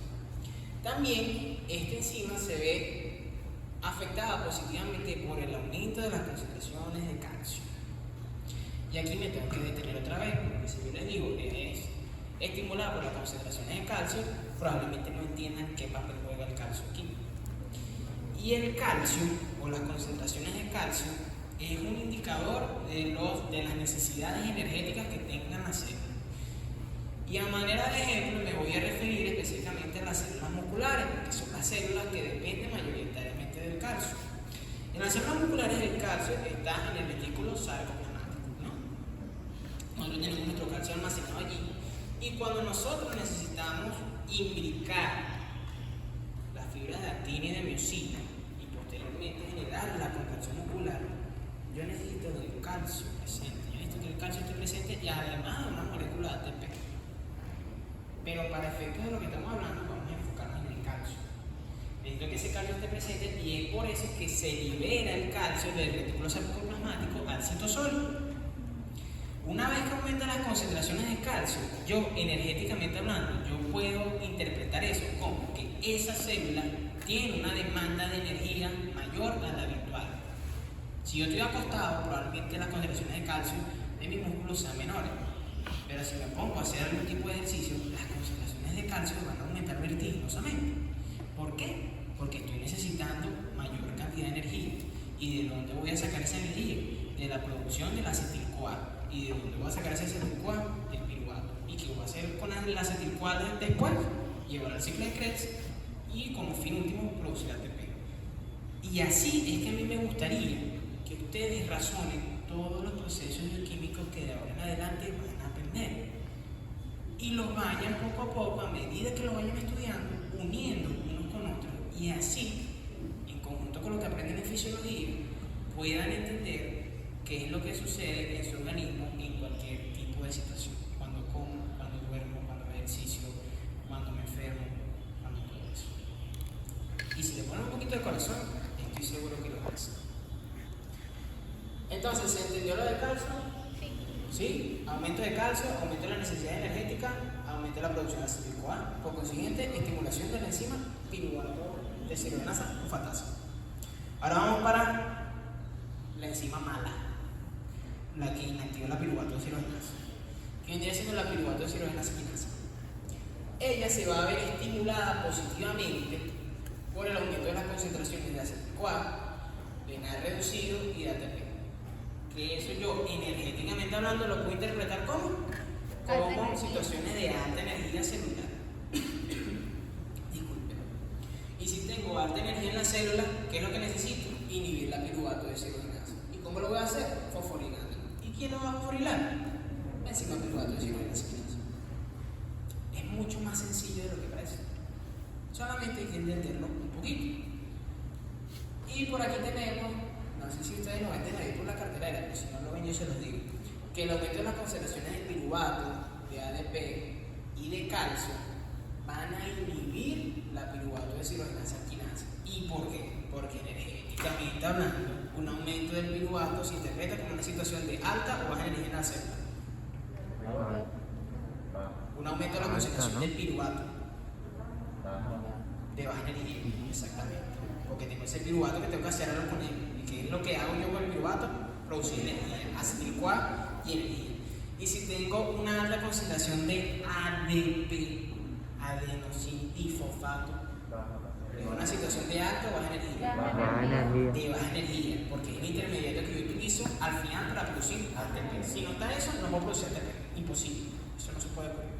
También esta enzima se ve afectada positivamente por el aumento de las concentraciones de calcio. Y aquí me tengo que detener otra vez, porque si yo les digo que es estimulada por las concentraciones de calcio, probablemente no entiendan qué papel juega el calcio aquí. Y el calcio, o las concentraciones de calcio, es un indicador de las necesidades energéticas que tengan las células. Y a manera de ejemplo me voy a referir específicamente a las células musculares, porque son las células que dependen mayoritariamente del calcio. En las células musculares el calcio está en el retículo sarcoplasmático, ¿no? Nosotros tenemos nuestro calcio almacenado allí. Y cuando nosotros necesitamos imbricar las fibras de actina y de miosina y posteriormente generar la contracción muscular, yo necesito del calcio presente. Yo necesito que el calcio esté presente y además de una molécula de ATP. Pero para efectos de lo que estamos hablando, vamos a enfocarnos en el calcio. Necesito que ese calcio esté presente y es por eso que se libera el calcio del retículo sarcoplasmático al citosol. Una vez que aumentan las concentraciones de calcio, yo energéticamente hablando, yo puedo interpretar eso como que esa célula tiene una demanda de energía mayor a la habitual. Si yo estoy acostado, probablemente las concentraciones de calcio de mis músculos sean menores. Pero si me pongo a hacer algún tipo de ejercicio, las concentraciones de calcio van a aumentar vertiginosamente. ¿Por qué? Porque estoy necesitando mayor cantidad de energía. ¿Y de dónde voy a sacar esa energía? de la producción del acetil-CoA. ¿Y de dónde voy a sacar ese acetil-CoA? Del piruvato. ¿Y qué voy a hacer con el acetil-CoA después? Llevar al ciclo de Krebs y como fin último producir ATP. Y así es que a mí me gustaría que ustedes razonen todos los procesos bioquímicos que de ahora en adelante van a aprender y los vayan poco a poco, a medida que los vayan estudiando, uniendo unos con otros, y así, en conjunto con lo que aprenden en fisiología, puedan entender qué es lo que sucede en su organismo en cualquier tipo de situación, cuando como, cuando duermo, cuando hago ejercicio, cuando me enfermo, cuando todo eso. Y si le ponen un poquito de corazón, estoy seguro que lo hacen. Entonces, ¿se entendió lo del calcio? ¿Sí? Aumento de calcio, aumento de la necesidad energética, aumento de la producción de acetil-CoA, por consiguiente, estimulación de la enzima piruvato deshidrogenasa o fatasa. Ahora vamos para la enzima mala, la que inactiva la piruvato deshidrogenasa. ¿Qué vendría siendo la piruvato deshidrogenasa quinasa? Ella se va a ver estimulada positivamente por el aumento de las concentraciones de acetil-CoA, de NAD reducido y de ATP. Que eso yo, energéticamente hablando, lo puedo interpretar como situaciones de alta energía celular. Disculpen. Y si tengo alta energía en la célula, ¿qué es lo que necesito? Inhibir la piruvato deshidrogenasa. ¿Y cómo lo voy a hacer? Fosforilando. ¿Y quién lo va a fosforilar? La enzima piruvato deshidrogenasa. Es mucho más sencillo de lo que parece. Solamente hay que entenderlo un poquito. Y por aquí tenemos, no sé si ustedes lo ven ahí por la cartelera, pero si no lo ven yo se los digo, que el aumento de las concentraciones de piruvato, de ADP y de calcio van a inhibir la piruvato deshidrogenasa quinasa. ¿Y por qué? Porque energéticamente hablando, un aumento del piruvato se interpreta como una situación de alta o baja energía en la célula. Un aumento de la concentración del piruvato de baja energía, exactamente. Porque tengo ese piruvato que tengo que hacer algo con él. ¿Y qué es lo que hago yo con el piruvato? Producir energía, acetil-CoA y energía. Y si tengo una alta concentración de ADP, adenosindifosfato, es una situación de alta o baja energía. De baja energía, porque es el intermediario que yo utilizo al final para producir ATP. Si no está eso, no puedo producir ATP. Imposible. Eso no se puede ocurrir.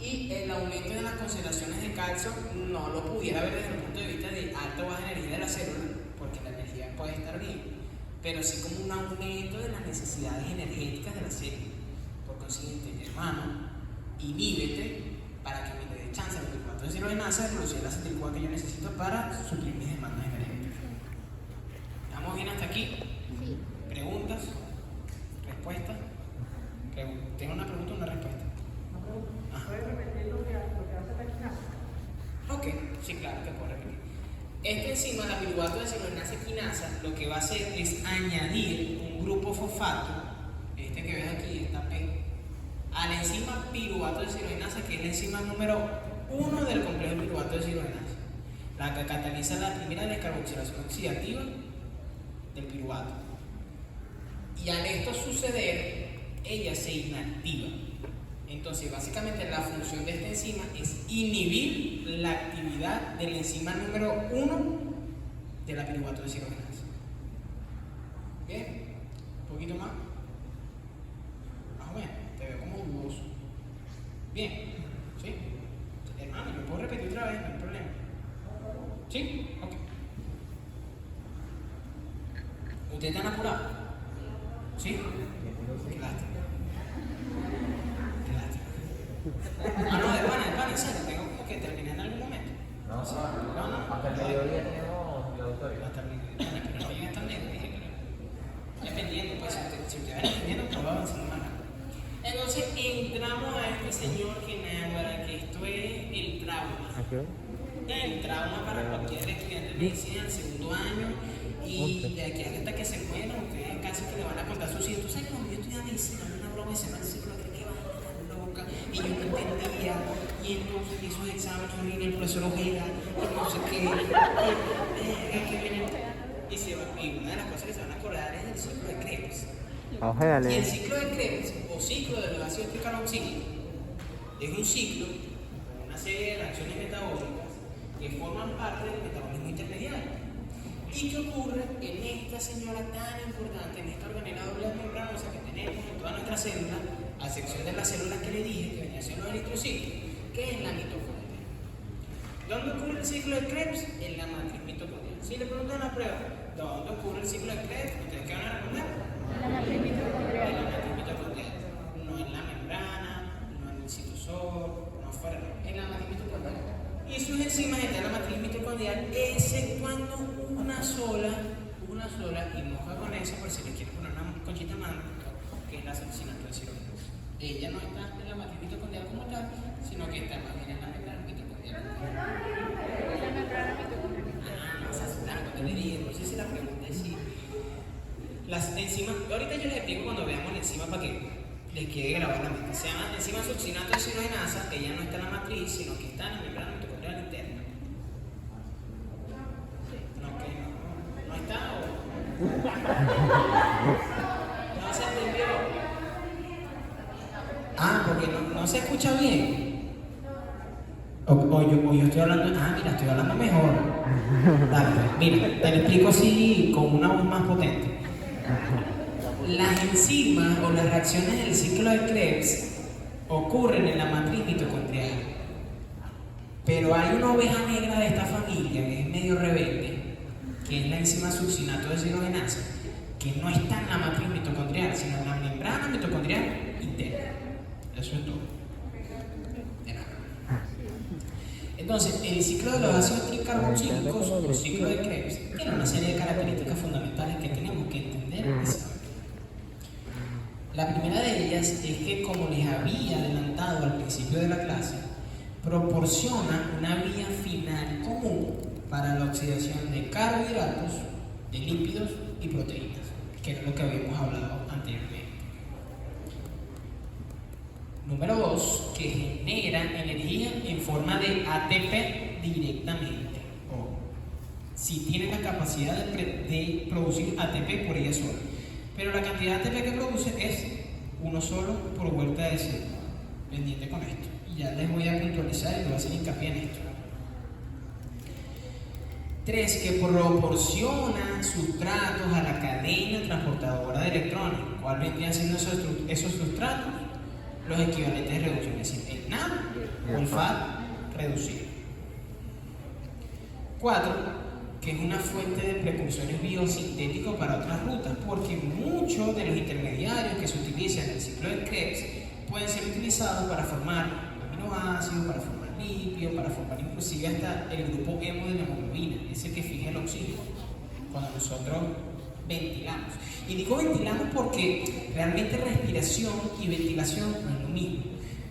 Y el aumento de las concentraciones de calcio no lo pudiera ver desde el punto de vista de alta o baja energía de la célula, porque la energía puede estar bien, pero sí como un aumento de las necesidades energéticas de la célula. Por consiguiente, hermano, inhíbete para que me dé chance al piruvato deshidrogenasa de producir el acetil-CoA que yo necesito para suplir mis demandas energéticas. ¿Estamos bien hasta aquí? Sí. ¿Preguntas? ¿Respuestas? ¿Tengo una pregunta o una respuesta? ¿Puedes repetir lo que hace la quinasa? Ok, sí, claro que puedo repetir. Esta enzima, la piruvato deshidrogenasa quinasa, lo que va a hacer es añadir un grupo fosfato, este que ves aquí, esta P, a la enzima piruvato deshidrogenasa, que es la enzima número 1 del complejo piruvato deshidrogenasa, la que cataliza la primera descarboxilación oxidativa del piruvato. Y al esto suceder, ella se inactiva. Entonces, básicamente la función de esta enzima es inhibir la actividad de la enzima número 1 de la piruvato deshidrogenasa. ¿Bien? ¿Un poquito más? Más o menos. Te veo como dudoso. Bien. ¿Sí? Hermano, ¿lo puedo repetir otra vez? No hay problema. ¿Sí? Ok. ¿Ustedes están apurados? ¿Sí? Qué lástima. Ah, no, de pana, en serio, tengo como que terminar en algún momento. No, No. hasta el mediodía tenemos la auditorio. Hasta el mediodía, pero no llega hasta el mediodía, dije, pero dependiendo, pues, si ustedes van entendiendo, pues va avanzando más rápido. Entonces, entramos a este señor que Náhuara, que esto es el trauma. El trauma para cualquier estudiante de medicina del segundo año y de aquí hasta que se mueran, ustedes casi que le van a contar sus hijos. Tú sabes, cuando yo estudiaba medicina, una broma, se me hace lo que y yo no entendía, y entonces esos exámenes viene el profesor Ojeda, y no sé qué, y una de las cosas que se van a acordar es el ciclo de Krebs. Y el ciclo de Krebs, o ciclo de los ácidos tricarboxílicos, es un ciclo con una serie de reacciones metabólicas que forman parte del metabolismo intermediario. Y ¿Y qué ocurre en esta señora tan importante, en esta organela doble membranosa que tenemos en toda nuestra célula, a excepción de las células que le dije, que venían a ser los eritrocitos, que es la mitocondria? ¿Dónde ocurre el ciclo de Krebs? En la matriz mitocondrial. Si le preguntan en la prueba, ¿dónde ocurre el ciclo de Krebs? ¿Ustedes qué van a responder? En la matriz mitocondrial. En la matriz mitocondrial. No en la membrana, no en el citosol, no fuera, en la matriz mitocondrial. Y sus enzimas están en la matriz mitocondrial, exceptuando una sola, y moja con eso por si le quieren poner una conchita manto, que es la succinato de cirujanos. Ella no está en la matriz mitocondrial como tal, sino que está más bien en la membrana mitocondrial. La membrana mitocondrial. No, o sea, claro, cuando le dije, no sé si la pregunta es si las enzimas, ahorita yo les explico cuando veamos la enzima para que les quede grabado en la mente. Se llama enzima succinato de cirugenasa, ella no está en la matriz, sino que está en la membrana mitocondrial interna. ¿No está o...? ¿No se entendió? Porque no se escucha bien. O yo estoy hablando... mira, estoy hablando mejor. Dale, mira, te lo explico así con una voz más potente. Las enzimas o las reacciones del ciclo de Krebs ocurren en la matriz mitocondrial. Pero hay una oveja negra de esta familia que es medio rebelde, que es la enzima succinato de cirugenasa, que no está en la matriz mitocondrial, sino en la membrana mitocondrial interna. Eso es todo. De nada. Entonces, el ciclo de los ácidos tricarboxílicos, o ciclo de Krebs, tiene una serie de características fundamentales que tenemos que entender y saber. La primera de ellas es que, como les había adelantado al principio de la clase, proporciona una vía final común para la oxidación de carbohidratos, de lípidos y proteínas, que es lo que habíamos hablado anteriormente. Número 2, que genera energía en forma de ATP directamente. Si tiene la capacidad de producir ATP por ella sola. Pero la cantidad de ATP que produce es uno solo por vuelta de célula. Pendiente con esto. Y ya les voy a puntualizar y les voy a hacer hincapié en esto. 3, que proporciona sustratos a la cadena transportadora de electrones. ¿Cuál vendrían siendo esos sustratos? Los equivalentes de reducción, es decir, el NAD o el FAD reducido. 4, que es una fuente de precursores biosintéticos para otras rutas, porque muchos de los intermediarios que se utilizan en el ciclo de Krebs pueden ser utilizados para formar aminoácidos, para formar lípidos, para formar inclusive hasta el grupo hemo de la hemoglobina, ese que fija el oxígeno cuando nosotros ventilamos. Y digo ventilamos porque realmente respiración y ventilación no es lo mismo.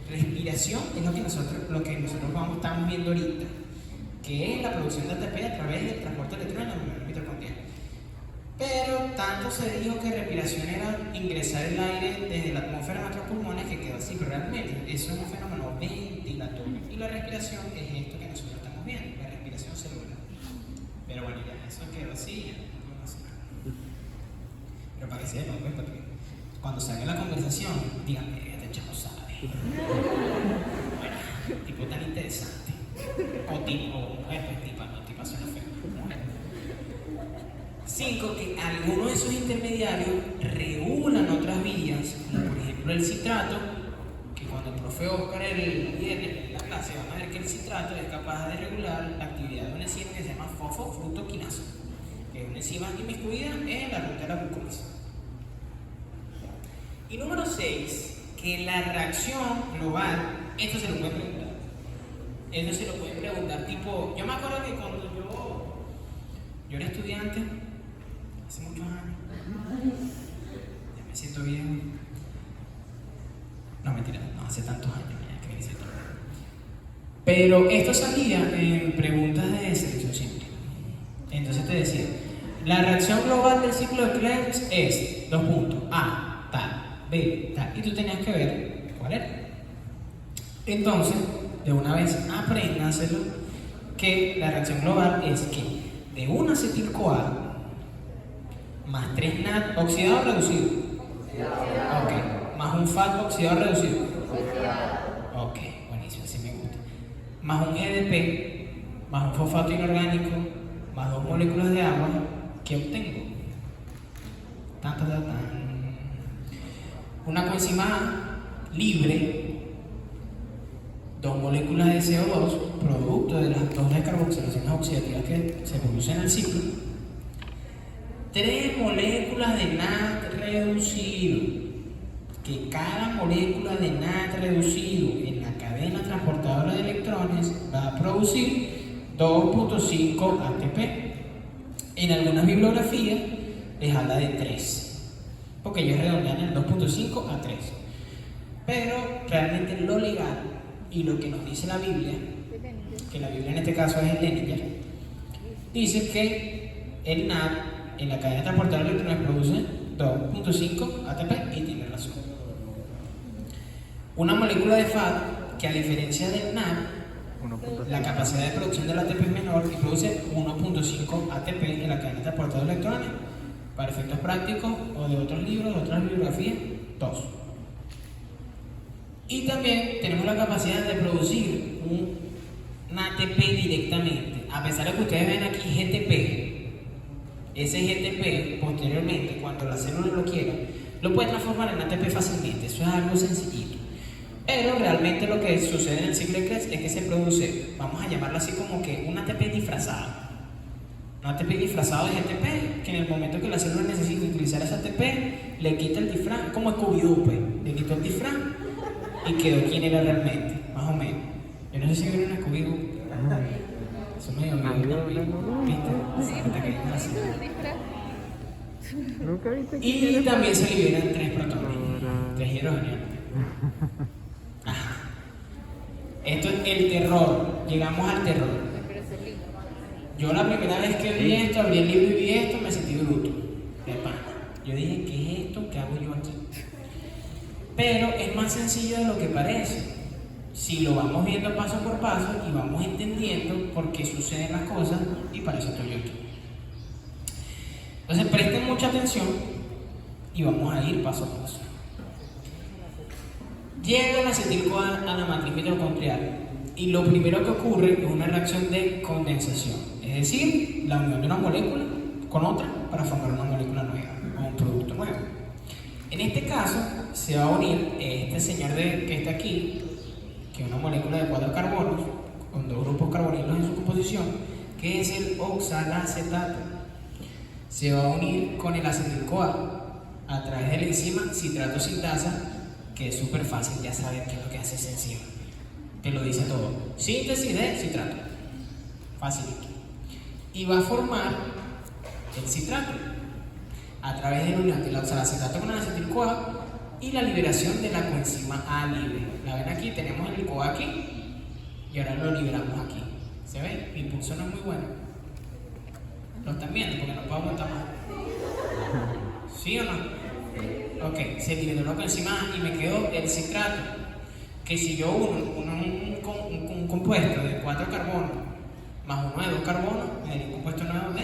Respiración es lo que nosotros estamos viendo ahorita, que es la producción de ATP a través del transporte de electrones en la membrana mitocondrial. Pero tanto se dijo que respiración era ingresar el aire desde la atmósfera a nuestros pulmones que quedó así, pero realmente eso es un fenómeno ventilatorio. Y la respiración es esto que nosotros estamos viendo, la respiración celular. Pero bueno, ya eso quedó así, ya no vamos a hacer nada. Pero para que sepan, pues, para que cuando salga la conversación, díganme, este chavo sabe. Bueno, tipo tan interesante. O mujer, pues tipa suena feo. 5, que algunos de esos intermediarios regulan otras vías, como por ejemplo el citrato, que cuando el profe Oscar el viernes en la clase van a ver que el citrato es capaz de regular la actividad de una enzima que se llama fosfofructoquinasa, que es una enzima inmiscuida en la ruta de la glucosa. Y número 6, que la reacción global, esto se lo pueden preguntar. Eso se lo pueden preguntar, tipo, yo me acuerdo que cuando yo era estudiante, hace muchos años, ya me siento bien. No, mentira, no, hace tantos años, ya que me siento bien. Pero esto salía en preguntas de selección simple. Entonces te decía, la reacción global del ciclo de Krebs es, 2 puntos, A, tal, B, tal, y tú tenías que ver cuál era. Entonces, de una vez apréndanselo, que la reacción global es que de un acetil-CoA más 3 NAD oxidado o reducido. Ok, más un FAD oxidado o reducido. Ok, buenísimo, así me gusta. Más un GDP, más un fosfato inorgánico, más 2 moléculas de agua, ¿qué obtengo? Tan, tan, tan, tan. Una coenzima libre, 2 moléculas de CO2, producto de las 2 descarboxilaciones oxidativas que se producen en el ciclo, 3 moléculas de NAD reducido, que cada molécula de NAD reducido en la cadena transportadora de electrones va a producir 2.5 ATP. En algunas bibliografías les habla de 3, porque ellos redondean el 2.5 a 3. Pero realmente lo legal y lo que nos dice la Biblia, que la Biblia en este caso es el Leninger, dice que el NAD en la cadena transportadora de electrones produce 2.5 ATP y tiene razón. Una molécula de FAD que, a diferencia del NAD, la capacidad de producción del ATP es menor y produce 1.5 ATP en la cadena transportadora de electrones. Para efectos prácticos o de otros libros, de otras bibliografías, 2. Y también tenemos la capacidad de producir un ATP directamente. A pesar de que ustedes ven aquí GTP, ese GTP posteriormente, cuando la célula lo quiera, lo puede transformar en ATP fácilmente. Eso es algo sencillito. Pero realmente lo que sucede en el ciclo de Krebs es que se produce, vamos a llamarlo así, como que un ATP disfrazado. Un ATP disfrazado de GTP, que en el momento que la célula necesita utilizar ese ATP, le quita el disfraz, como Scooby-Doo, pues. Le quitó el disfraz y quedó quien era realmente, más o menos. Yo no sé si vieron a Scooby-Doo. Eso me dio miedo, ¿viste? Hasta que vino la célula. ¿Nunca viste que Y también se liberan 3 protones, 3 hidrógenos. Ajá. Esto es el terror. Llegamos al terror. Yo la primera vez que vi esto, abrí el libro y vi esto, me sentí bruto. De pana. Yo dije, ¿qué es esto? ¿Qué hago yo aquí? Pero es más sencillo de lo que parece. Si lo vamos viendo paso por paso y vamos entendiendo por qué suceden las cosas, y para eso estoy yo aquí. Entonces presten mucha atención y vamos a ir paso a paso. Llega el acetil-CoA a la matriz mitocondrial y lo primero que ocurre es una reacción de condensación, es decir, la unión de una molécula con otra para formar una molécula nueva o un producto nuevo. En este caso se va a unir este señor que está aquí, que es una molécula de 4 carbonos con 2 grupos carbonilos en su composición, que es el oxalacetato. Se va a unir con el acetil-CoA a través de la enzima citrato sintasa, que es súper fácil, ya saben qué es lo que hace esa enzima. Te lo dice todo. Síntesis de citrato. Facilito. Y va a formar el citrato a través de la unión del oxalacetato con el acetil-CoA y la liberación de la coenzima A libre. La ven aquí, tenemos el CoA aquí y ahora lo liberamos aquí. ¿Se ven? Mi impulso no es muy bueno. ¿Lo están viendo? Porque no puedo aguantar más. ¿Sí o no? Ok, se liberó la coenzima A y me quedó el citrato. Que si yo uno un compuesto de 4 carbonos más uno de 2 carbonos, me daría un compuesto nuevo de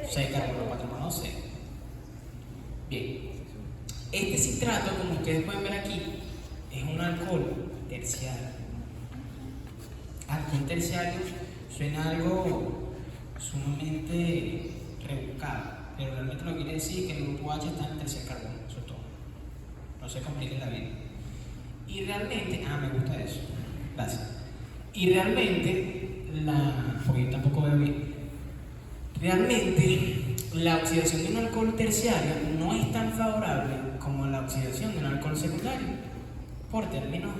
6 carbonos, 4 más 2, 6. Bien. Este citrato, como ustedes pueden ver aquí, es un alcohol terciario. Alcohol terciario suena algo sumamente rebuscado, pero realmente lo que quiere decir que el grupo H está en el tercer carbono, eso es todo. No se complique la vida. Y realmente, me gusta eso, gracias. Y realmente, porque yo tampoco veo bien, realmente la oxidación de un alcohol terciario no es tan favorable como la oxidación de un alcohol secundario, por términos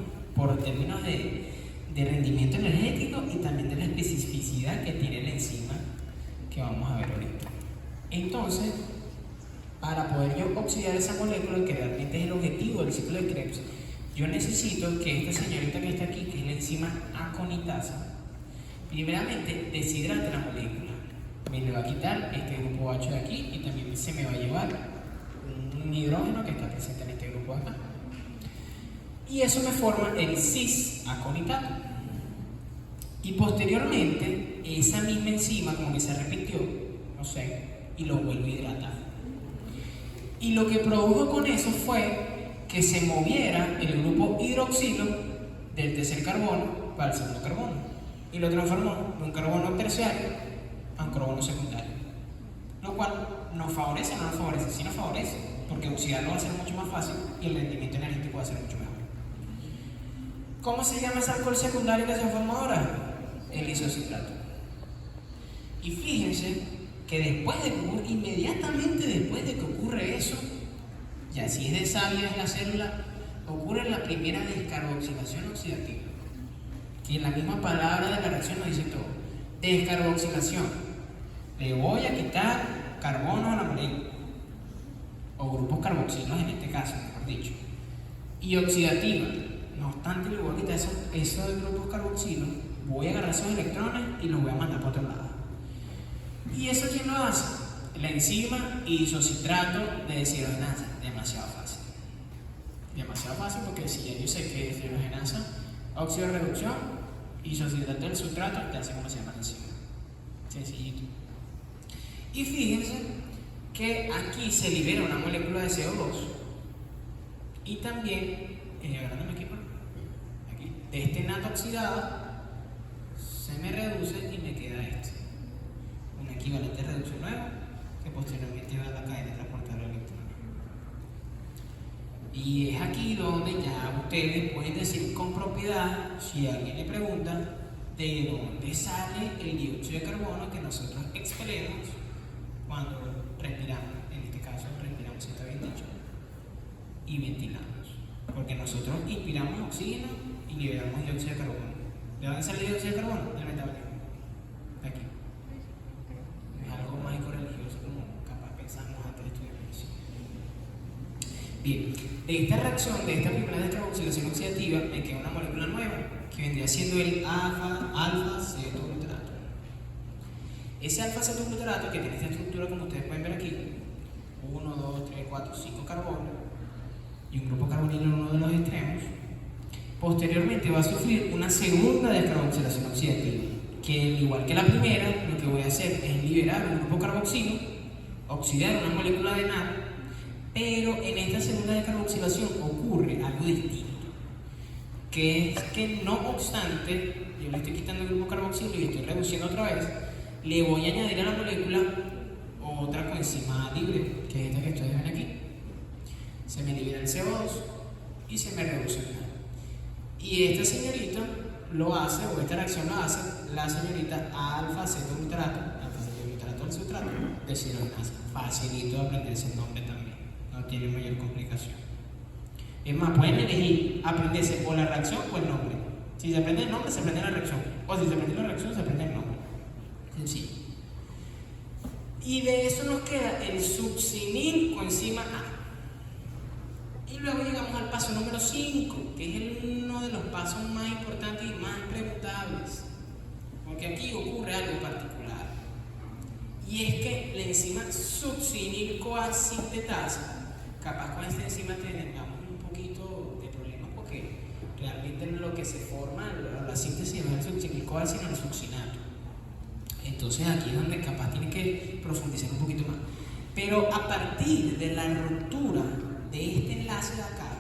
de rendimiento energético y también de la especificidad que tiene la enzima que vamos a ver ahorita. Entonces, para poder yo oxidar esa molécula, que realmente es el objetivo del ciclo de Krebs, yo necesito que esta señorita que está aquí, que es la enzima aconitasa, primeramente deshidrate la molécula. Me le va a quitar este grupo H de aquí y también se me va a llevar un hidrógeno que está presente en este grupo acá. Y eso me forma el cis-aconitato. Y posteriormente, esa misma enzima como que se repitió, no sé, y lo vuelve a hidratar. Y lo que produjo con eso fue que se moviera el grupo hidroxilo del tercer carbono para el segundo carbono. Y lo transformó de un carbono terciario a un carbono secundario. lo cual nos favorece o no nos favorece. Sí nos favorece, porque oxidarlo va a ser mucho más fácil y el rendimiento energético va a ser mucho mejor. ¿Cómo se llama ese alcohol secundario que se forma ahora? El isocitrato. Y fíjense que inmediatamente después de que ocurre eso, ya si es de savia es la célula, ocurre la primera descarboxilación oxidativa. Que en la misma palabra de la reacción nos dice todo. Descarboxilación. Le voy a quitar carbono a la molécula. O grupos carboxilos en este caso, mejor dicho. Y oxidativa. No obstante, le voy a quitar esos grupos carboxilos, voy a agarrar esos electrones y los voy a mandar para otro lado. ¿Y eso quién lo hace? La enzima isocitrato de deshidrogenasa. Demasiado fácil. Demasiado fácil porque si ya yo sé que deshidrogenasa, óxido de reducción, isocitrato del sustrato, ya sé cómo se llama la enzima. Sencillito. Y fíjense que aquí se libera una molécula de CO2 y también, agarrándome aquí, de este nato oxidado se me reduce y me queda un equivalente de reducción nuevo que posteriormente va a la cadena transportadora de electrones. Y es aquí donde ya ustedes pueden decir con propiedad, si alguien le pregunta, de dónde sale el dióxido de carbono que nosotros expelemos cuando respiramos. En este caso respiramos, está bien dicho, y ventilamos, porque nosotros inspiramos oxígeno y liberamos dióxido de carbono. ¿De dónde sale el dióxido de carbono? Del metabolismo. De aquí. Es algo mágico religioso, como capaz pensamos antes de estudiar medicina. Bien, de esta reacción, de esta primera descarboxilación oxidativa, me queda una molécula nueva que vendría siendo el alfa-cetoglutarato. Ese alfa-cetoglutarato que tiene esta estructura, como ustedes pueden ver aquí, 1, 2, 3, 4, 5 carbonos y un grupo carbonilo en uno de los extremos. Posteriormente va a sufrir una segunda descarboxilación oxidativa, que al igual que la primera, lo que voy a hacer es liberar un grupo carboxilo, oxidar una molécula de NAD, pero en esta segunda descarboxilación ocurre algo distinto, que es que no obstante, yo le estoy quitando el grupo carboxilo y estoy reduciendo otra vez, le voy a añadir a la molécula otra coenzima libre, que es esta que ustedes ven aquí. Se me libera el CO2 y se me reduce el NAD. Y esta señorita lo hace, o esta reacción lo hace, la señorita alfa-cetoglutarato del sustrato, deshidrogenasa. Facilito de aprenderse el nombre también, no tiene mayor complicación. Es más, pueden elegir aprenderse o la reacción o el nombre. Si se aprende el nombre, se aprende la reacción. O si se aprende la reacción, se aprende el nombre. Sencillo. Y de eso nos queda el succinil coenzima A. Y luego llegamos al paso número 5, que es uno de los pasos más importantes y más preguntables, porque aquí ocurre algo particular, y es que la enzima succinilcoacintetasa, capaz con esta enzima tengamos un poquito de problemas, porque realmente lo que se forma, la síntesis del succinilcoacin es el succinato. Entonces aquí es donde capaz tiene que profundizar un poquito más. Pero a partir de la ruptura de este enlace de acá,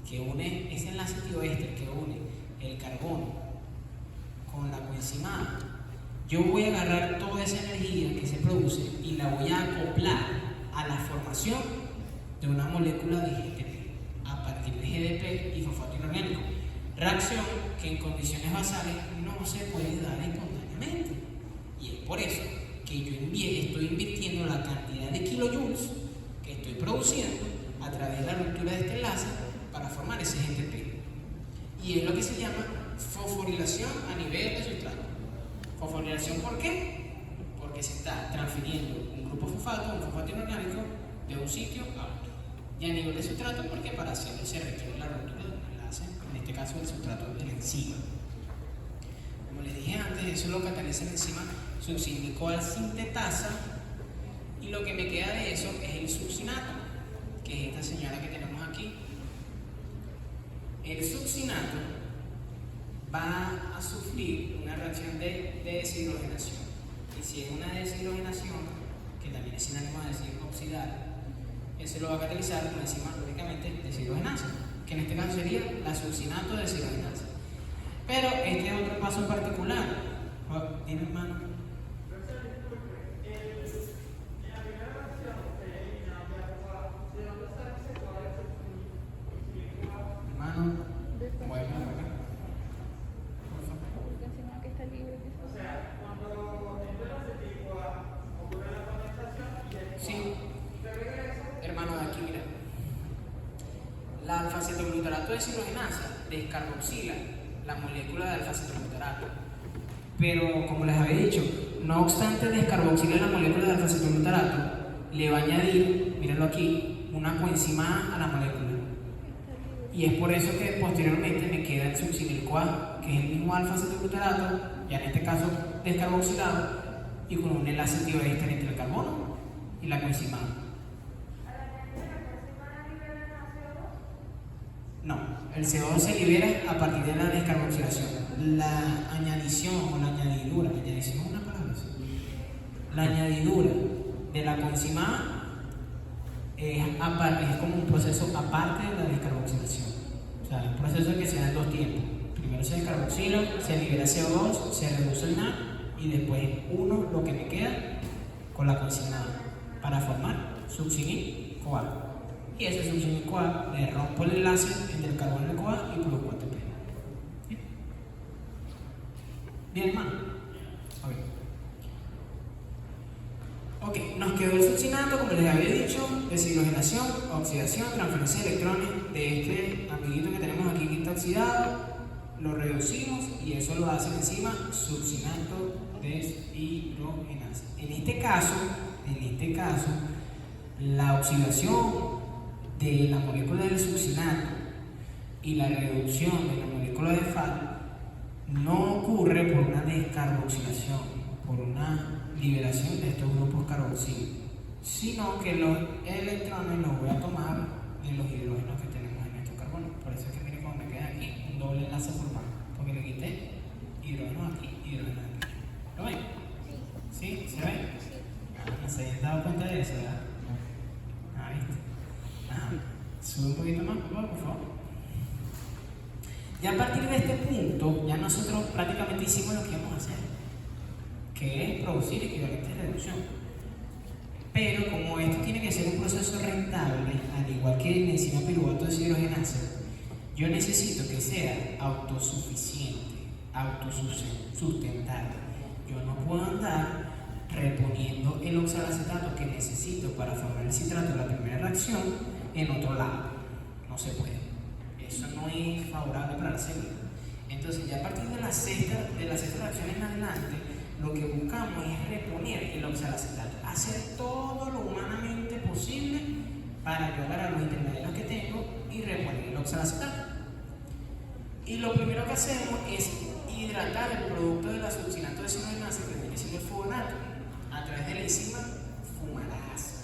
que une ese enlace tioéster que une el carbono con la coenzima A, yo voy a agarrar toda esa energía que se produce y la voy a acoplar a la formación de una molécula de GTP a partir de GDP y fosfato inorgánico. Reacción que en condiciones basales no se puede dar espontáneamente. Y es por eso que yo estoy invirtiendo la cantidad de kilojoules que estoy produciendo a través de la ruptura de este enlace para formar ese GTP. Y es lo que se llama fosforilación a nivel de sustrato. Fosforilación, ¿por qué? Porque se está transfiriendo un grupo fosfato, un fosfato inorgánico, de un sitio a otro. Y a nivel de sustrato, porque para hacerlo se requiere la ruptura de un enlace, en este caso el sustrato de la enzima. Como les dije antes, eso lo cataliza la enzima succinilcoacintetasa, y lo que me queda de eso es el succinato, que es esta señora que tenemos aquí. El succinato va a sufrir una reacción de deshidrogenación, y si es una deshidrogenación, que también es sinónimo de decir oxidar, eso lo va a catalizar con la enzima lógicamente deshidrogenasa, que en este caso sería la succinato deshidrogenasa. Pero este es otro paso particular. Dime, hermano. glutarato de deshidrogenasa descarboxila la molécula de alfa-cetoglutarato. Pero, como les había dicho, no obstante descarboxilar la molécula de alfa-cetoglutarato, le va a añadir, míralo aquí, una coenzima A a la molécula. Y es por eso que posteriormente me queda el succinil-CoA, que es el mismo alfa-cetoglutarato, ya en este caso descarboxilado, y con un enlace tioéster entre el carbono y la coenzima A. No, el CO2 se libera a partir de la descarboxilación. La añadición o la añadidura, añadición es una palabra, ¿sí? La añadidura de la coenzima A es como un proceso aparte de la descarboxilación. O sea, un proceso que se da en dos tiempos. Primero se descarboxila, se libera CO2, se reduce el NAD y después uno lo que me queda con la coenzima A para formar succinil-CoA. Y ese succinil-CoA le rompo el enlace entre el carbono y el CoA y produzco ATP. Bien, hermano. Ok, nos quedó el succinato, como les había dicho, deshidrogenación, oxidación, transferencia de electrones de este amiguito que tenemos aquí que está oxidado, lo reducimos y eso lo hace la enzima succinato deshidrogenasa. En este caso, la oxidación de la molécula del succinato y la reducción de la molécula de FAD no ocurre por una descarboxilación, por una liberación de estos grupos carboxílicos, sino que los electrones los voy a tomar de los hidrógenos que tenemos en estos carbonos. Por eso es que miren cómo me queda aquí un doble enlace formado, porque le quité hidrógeno aquí, hidrógeno aquí. ¿Lo ven? ¿Sí? ¿Se ven? No se habían dado cuenta de eso, ¿verdad? ¿Viste? Ajá. Sube un poquito más, por favor. Ya a partir de este punto, ya nosotros prácticamente hicimos lo que íbamos a hacer, que es producir equivalentes de reducción. Pero como esto tiene que ser un proceso rentable, al igual que la enzima piruvato deshidrogenasa, yo necesito que sea autosuficiente, autosustentable. Yo no puedo andar reponiendo el oxalacetato que necesito para formar el citrato de la primera reacción en otro lado. No se puede. Eso no es favorable para la célula. Entonces, ya a partir de la sexta reacción en adelante, lo que buscamos es reponer el oxalacetato, hacer todo lo humanamente posible para yo agarrar los intermediarios que tengo y reponer el oxalacetato. Y lo primero que hacemos es hidratar el producto de la succinato deshidrogenasa, que viene siendo el fumarato, a través de la enzima fumarasa.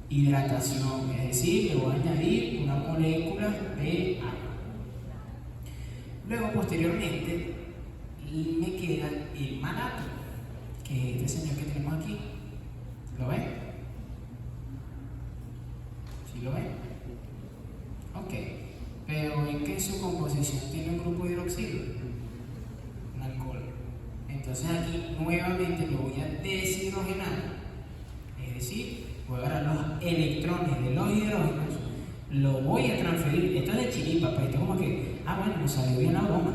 Hidratación, es decir, le voy a añadir una molécula de agua. Luego, posteriormente, me queda el malato, que es este señor que tenemos aquí. ¿Lo ven? ¿Sí lo ven? Ok, pero ¿en qué su composición tiene un grupo hidroxilo? Un alcohol. Entonces aquí nuevamente lo voy a deshidrogenar, es decir, voy a agarrar los electrones de los hidrógenos, lo voy a transferir. Esto es de chiripa, pues esto es como que, bueno, nos salió bien la broma.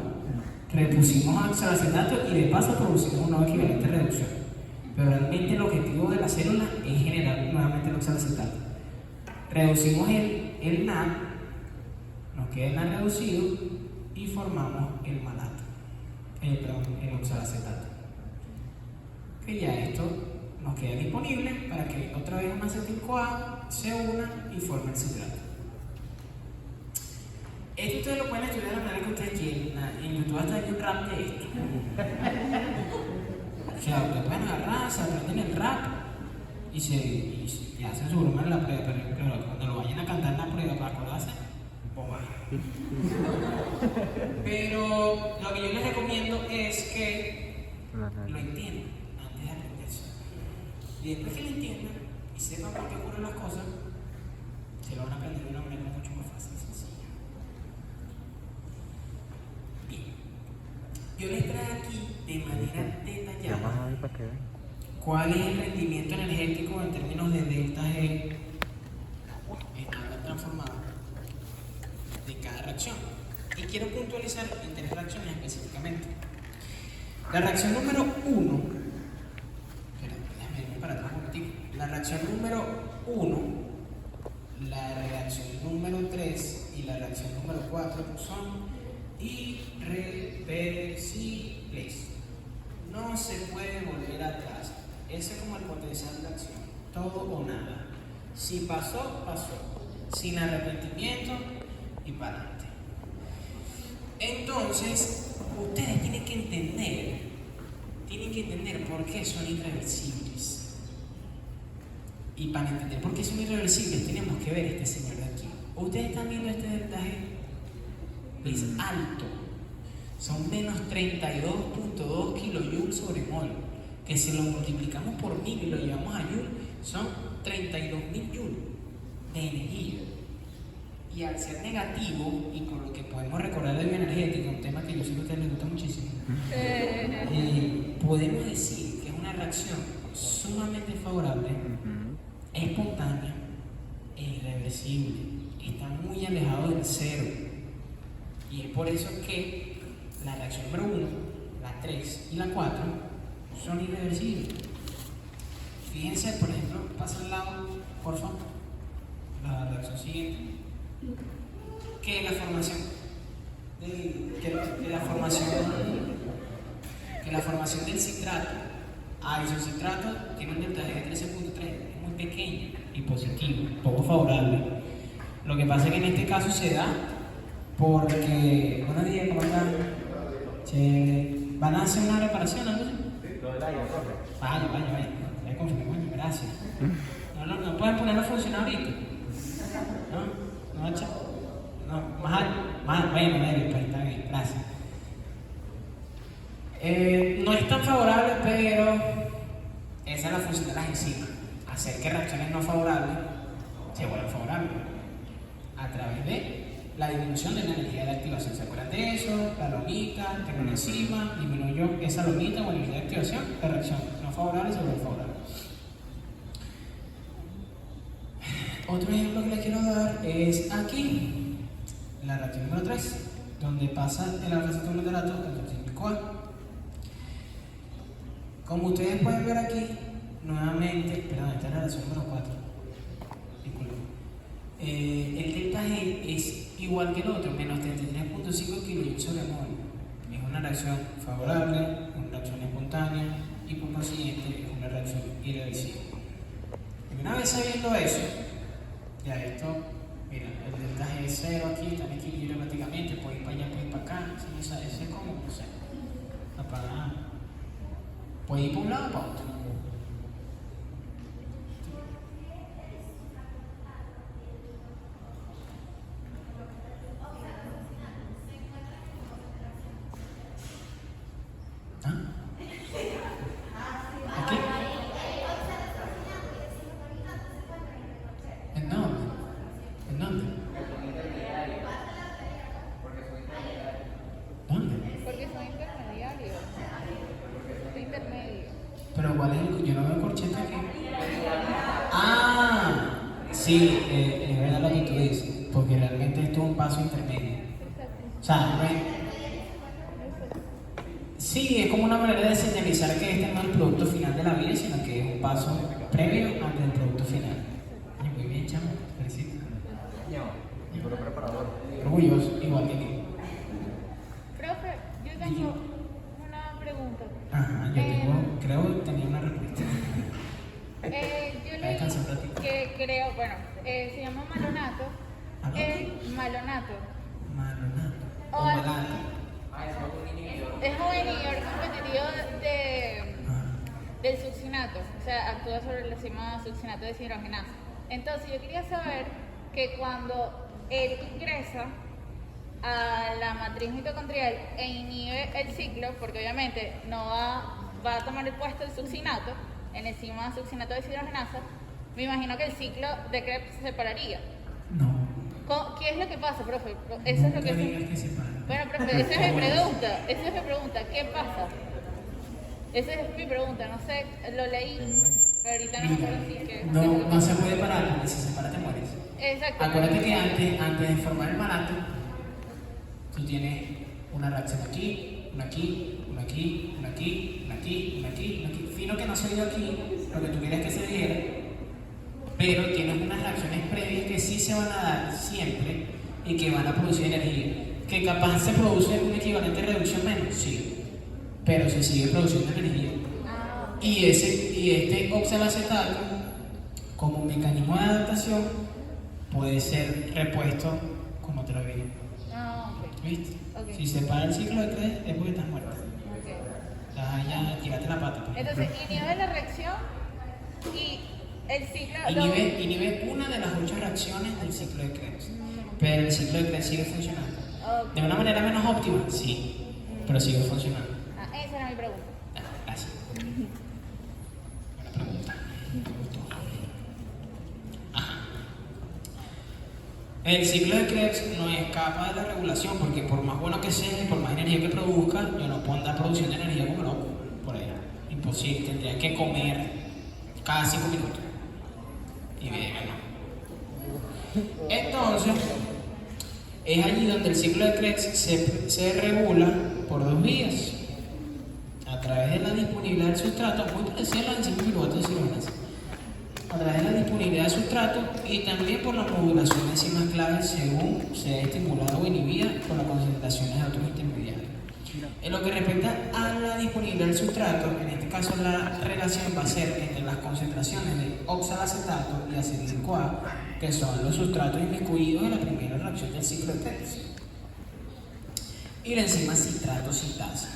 Repusimos oxalacetato y de paso producimos una equivalente reducción. Pero realmente el objetivo de la célula es generar nuevamente el oxalacetato. Reducimos el NAD, nos queda el NAD reducido y formamos el malato, el oxalacetato. Que ya esto nos queda disponible para que otra vez una acetil-CoA se una y forme el citrato. Esto ustedes lo pueden estudiar de la manera que ustedes quieran. En YouTube hasta hay un rap de esto. O sea, ustedes pueden agarrar, se aprenden el rap y hacen su broma en la prueba, pero cuando lo vayan a cantar en la prueba para acordarse, bomba. Pero lo que yo les recomiendo es que lo entiendan antes de aprenderse. Y después que lo entiendan y sepan por qué ocurren las cosas, se lo van a aprender de una manera mucho más fácil y sencilla. Bien, yo les traigo aquí de manera detallada cuál es el rendimiento energético en términos de delta G estándar transformado de cada reacción. Y quiero puntualizar en tres reacciones específicamente. La reacción número 1, déjame irme para atrás un momentito. La reacción número 1, la reacción número 3 y la reacción número 4 son irreversibles. No se puede volver atrás. Ese es como el potencial de acción. Todo o nada. Si pasó, pasó. Sin arrepentimiento y para adelante. Entonces, ustedes tienen que entender por qué son irreversibles. Y para entender por qué son irreversibles, tenemos que ver este señor de aquí. Ustedes están viendo este deltaje, es alto. Son menos 32.2 kilojoules sobre mol. Que si lo multiplicamos por 1000 y lo llevamos a joule, son 32.000 joules de energía. Y al ser negativo, y con lo que podemos recordar de bioenergética, un tema que yo sé que a ustedes les gusta muchísimo, podemos decir que es una reacción sumamente favorable, espontánea e irreversible. Está muy alejado del cero. Y es por eso que la reacción número 1, la 3 y la 4 son irreversibles. Fíjense, por ejemplo, pasa al lado, por favor, la reacción siguiente. Que la formación del citrato a isocitrato tiene un delta de 13.3, es muy pequeño y positivo, poco favorable. Lo que pasa es que en este caso se da porque, buenos días, ¿cómo están? ¿Van a hacer una reparación algo así? Lo del aire, profe. Vaya, ya confirmé, bueno, gracias. No pueden ponerlo a funcionar ahorita. No, bueno, pues está bien, gracias. No es tan favorable, pero esa es la función de las enzimas. Hacer que reacciones no favorables se vuelvan favorables a través de la disminución de la energía de activación. ¿Se acuerdan de eso? La lomita, tengo una enzima, disminuyó esa lomita o energía de activación, la reacción no favorable se vuelve favorable. Otro ejemplo que les quiero dar es aquí, la reacción número 3, donde pasa el alfa-cetoglutarato al toxicicol. Como ustedes pueden ver aquí, nuevamente, esta es la reacción número 4. Disculpen. El delta G es igual que el otro, menos 33.5 kJ sobre mol. Es una reacción favorable, una reacción espontánea y por consiguiente es una reacción irreversible. Y una vez sabiendo eso, ya esto, mira, el delta G es 0 aquí, está en equilibrio prácticamente, puede ir para allá, puede ir para acá, ¿sí? Ese es como, no sé, para puede ir para un lado o para otro. ¿Aquí? ¿En dónde? ¿En dónde? ¿Dónde? Porque son intermediarios. Es intermedio. Pero ¿cuál es el? Yo no veo corchete aquí. Ah, sí, es verdad lo que tú dices, porque realmente esto es un paso intermedio. O sea, no es. Sí, es como una manera de señalizar que este no es el producto final de la vida, sino que es un paso previo antes del producto final. Ay, muy bien, chamo, felicito. Y por preparador. Orgulloso, igual que tú. Profe, yo tengo una pregunta. Ajá, yo creo que tenía una respuesta. Yo leí que creo, bueno, se llama malonato. Malonato. Malonato. O O malato. es un inhibidor competitivo del succinato, o sea, actúa sobre la enzima succinato deshidrogenasa. Entonces, yo quería saber que cuando él ingresa a la matriz mitocondrial e inhibe el ciclo, porque obviamente no va a tomar el puesto del succinato en enzima succinato deshidrogenasa, me imagino que el ciclo de Krebs se separaría. No. ¿Qué es lo que pasa, profe? Eso es lo que digas que se para. Bueno, profe, esa es mi pregunta. ¿Qué pasa? Esa es mi pregunta. No sé, lo leí, pero ahorita no me acuerdo si que. No se puede parar, porque si se para te mueres. Exacto. Acuérdate que antes de formar el malato, tú tienes una reacción aquí, una aquí, una aquí, una aquí, una aquí, una aquí, una aquí. Fino que no se dio aquí, lo que tú quieres que se diera, pero tienes unas reacciones previas que sí se van a dar siempre y que van a producir energía. Que capaz se produce un equivalente de reducción menos, sí, pero se sigue produciendo energía. Ah, Y este oxalacetato, como mecanismo de adaptación, puede ser repuesto con otra vía. ok. ¿Viste? Ok. Si se para el ciclo de Krebs es porque estás muerta. Ok. Ya tírate la pata. pues. Entonces, inhibe la reacción y el ciclo. Inhibe una de las 8 reacciones del ciclo de Krebs, pero el ciclo de Krebs sigue funcionando. Ok. De una manera menos óptima, sí, pero sigue funcionando. Ah, esa era mi pregunta. Gracias. Buena pregunta. Me gustó. Ajá. El ciclo de Krebs no escapa de la regulación porque por más bueno que sea y por más energía que produzca, yo no puedo andar produciendo energía como loco por ahí. Imposible, tendría que comer cada 5 minutos. Y bien, no. Entonces, es allí donde el ciclo de Krebs se regula por 2 vías. A través de la disponibilidad del sustrato, muy parecida a la enzima piruvato deshidrogenasa. A través de la disponibilidad del sustrato y también por la modulación de enzimas claves según sea estimulada o inhibida por las concentraciones de otros intermediarios. En lo que respecta a la disponibilidad del sustrato, en este caso la relación va a ser entre las concentraciones de oxalacetato y acetil-CoA, que son los sustratos inmiscuidos en la primera reacción del ciclo de Krebs, y la enzima citrato-sintasa.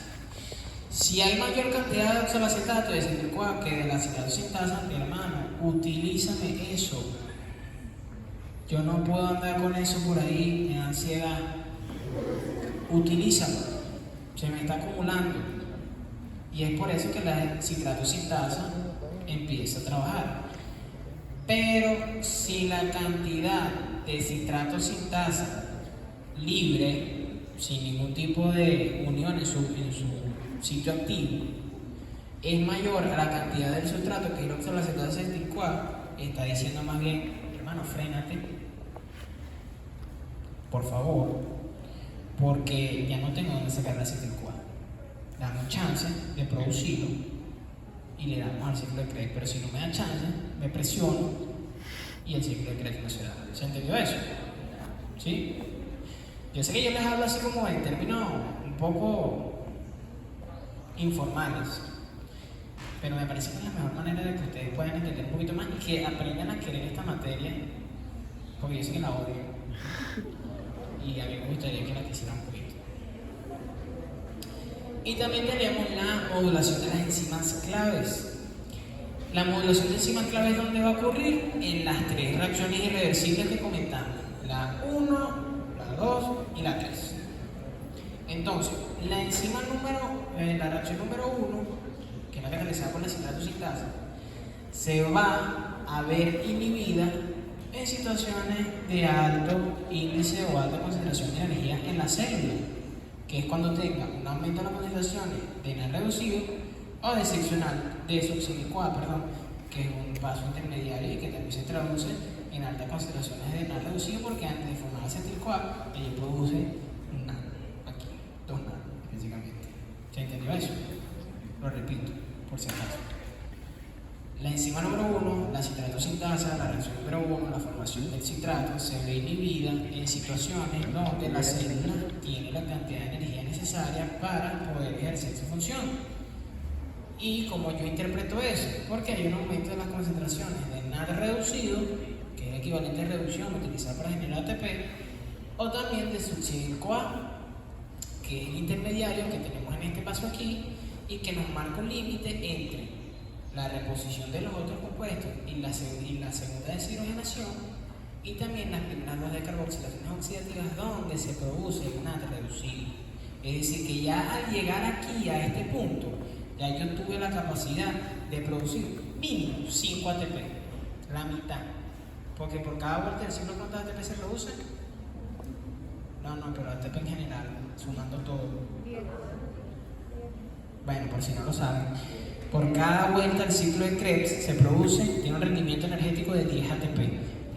Si hay mayor cantidad de oxalacetato y acetil-CoA que de la citrato-sintasa, mi hermano, utilízame eso. Yo no puedo andar con eso por ahí, me da ansiedad. Utilízalo. Se me está acumulando. Y es por eso que la citrato-sintasa empieza a trabajar. Pero si la cantidad de citrato-sintasa libre, sin ningún tipo de unión en su sitio activo, es mayor a la cantidad del sustrato que es el oxalacetato acetil-CoA, está diciendo más bien, hermano, frénate, por favor, porque ya no tengo dónde sacar el acetil-CoA. Dame chance de producirlo y le damos al ciclo de Krebs, pero si no me da chance, me presiono y el ciclo de Krebs no se da. ¿Se entendió eso? ¿Sí? Yo sé que yo les hablo así como en términos un poco informales, pero me parece que es la mejor manera de que ustedes puedan entender un poquito más y que aprendan a querer esta materia, porque yo sé que la odio y a mí me gustaría que la quisieran un poquito. Y también tenemos la modulación de las enzimas claves. La modulación de enzimas claves, ¿dónde va a ocurrir? En las 3 reacciones irreversibles que comentamos, la 1, la 2 y la 3. Entonces, la reacción número 1, que es la catalizada por la citrato-sintasa, se va a ver inhibida en situaciones de alto índice o alta concentración de energía en la célula, que es cuando tenga un aumento de las concentraciones de NAD reducido o de desoxil-CoA, que es un paso intermediario y que también se traduce en altas concentraciones de NAD reducido, porque antes de formar acetil-CoA, ella produce un NAD, aquí, 2 NAD, básicamente. ¿Se entendió eso? Lo repito, por si acaso. La enzima número 1, la citrato-sintasa, la reacción número 1, la formación del citrato, se ve inhibida en situaciones donde la célula tiene la cantidad de energía necesaria para poder ejercer su función. ¿Y como yo interpreto eso? Porque hay un aumento de las concentraciones de NAD reducido, que es el equivalente a reducción utilizada para generar ATP, o también de succinil-CoA, que es el intermediario que tenemos en este paso aquí y que nos marca un límite entre la reposición de los otros compuestos y la segunda deshidrogenación, y también las primeras 2 descarboxilaciones oxidativas donde se produce un NAD reducido. Es decir, que ya al llegar aquí a este punto, ya yo tuve la capacidad de producir mínimo 5 ATP, la mitad. Porque por cada vuelta del ciclo, ¿cuántos ATP se producen? No, pero ATP en general, sumando todo. Bueno, por si no lo saben, por cada vuelta del ciclo de Krebs se produce, tiene un rendimiento energético de 10 ATP,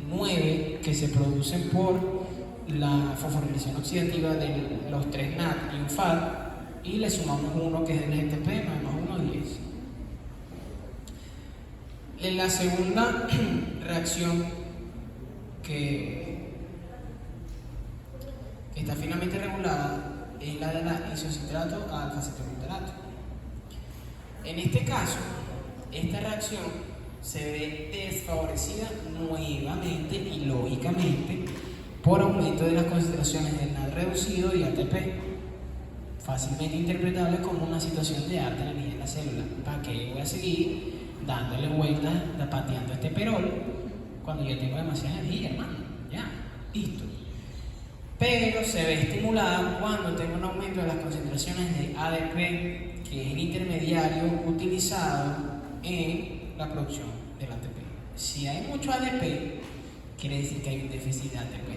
9 que se producen por la fosforilación oxidativa de los 3 NAD y un FAD, y le sumamos 1 que es el GTP, más 1, 10. En la segunda reacción que que está finamente regulada es la de la isocitrato a alfa-cetoglutarato. En este caso, esta reacción se ve desfavorecida nuevamente y lógicamente por aumento de las concentraciones de NAD reducido y ATP, fácilmente interpretable como una situación de alta energía en la célula. ¿Para qué voy a seguir dándole vueltas, pateando este perol cuando yo tengo demasiada energía, hermano? Ya, listo. Pero se ve estimulada cuando tengo un aumento de las concentraciones de ADP, que es el intermediario utilizado en la producción del ATP. Si hay mucho ADP, quiere decir que hay un déficit de ATP.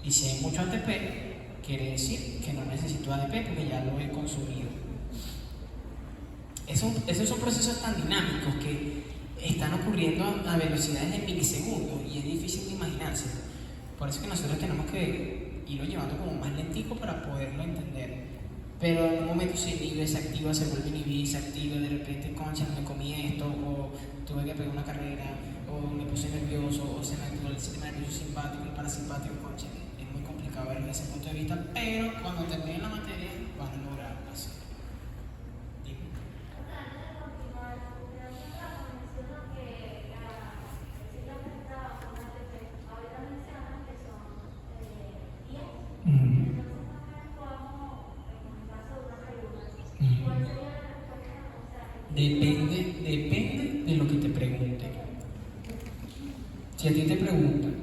Y si hay mucho ATP, quiere decir que no necesito ADP porque ya lo he consumido. Esos son procesos tan dinámicos que están ocurriendo a velocidades de milisegundos y es difícil de imaginarse. Por eso que nosotros tenemos que irlo llevando como más lentico para poderlo entender. Pero en un momento se inhibe, se activa, se vuelve a inhibir, se activa, de repente, concha, no me comí esto, o tuve que pegar una carrera, o me puse nervioso, o se me activó el sistema nervioso simpático, el parasimpático, concha. Es muy complicado verlo desde ese punto de vista, pero cuando terminen la materia van a lograr hacerlo. Depende de lo que te pregunten. Si a ti te preguntan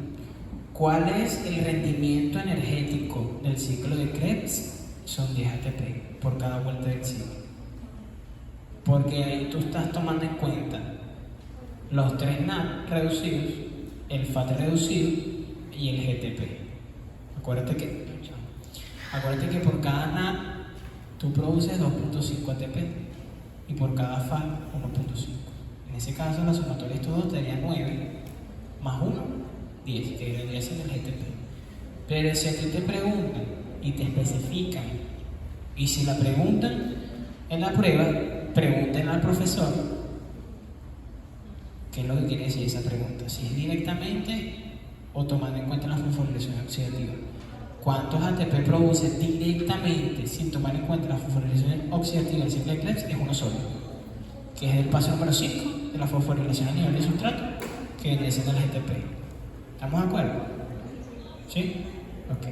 cuál es el rendimiento energético del ciclo de Krebs, son 10 ATP por cada vuelta del ciclo. Porque ahí tú estás tomando en cuenta los 3 NAD reducidos, el FAT reducido y el GTP. Acuérdate que por cada NAD tú produces 2.5 ATP. Y por cada FAT 1.5. En ese caso la sumatoria de estos dos te daría 9 más 1, 10, que vendría siendo el GTP. Pero si a ti te preguntan y te especifican, y si la preguntan en la prueba, pregunten al profesor qué es lo que quiere decir esa pregunta, si es directamente o tomando en cuenta la fosforilación oxidativa. ¿Cuántos ATP produce directamente sin tomar en cuenta la fosforilación oxidativa del ciclo de Krebs? Es uno solo, que es el paso número 5 de la fosforilación a nivel de sustrato, que viene siendo el GTP. ¿Estamos de acuerdo? ¿Sí? Ok.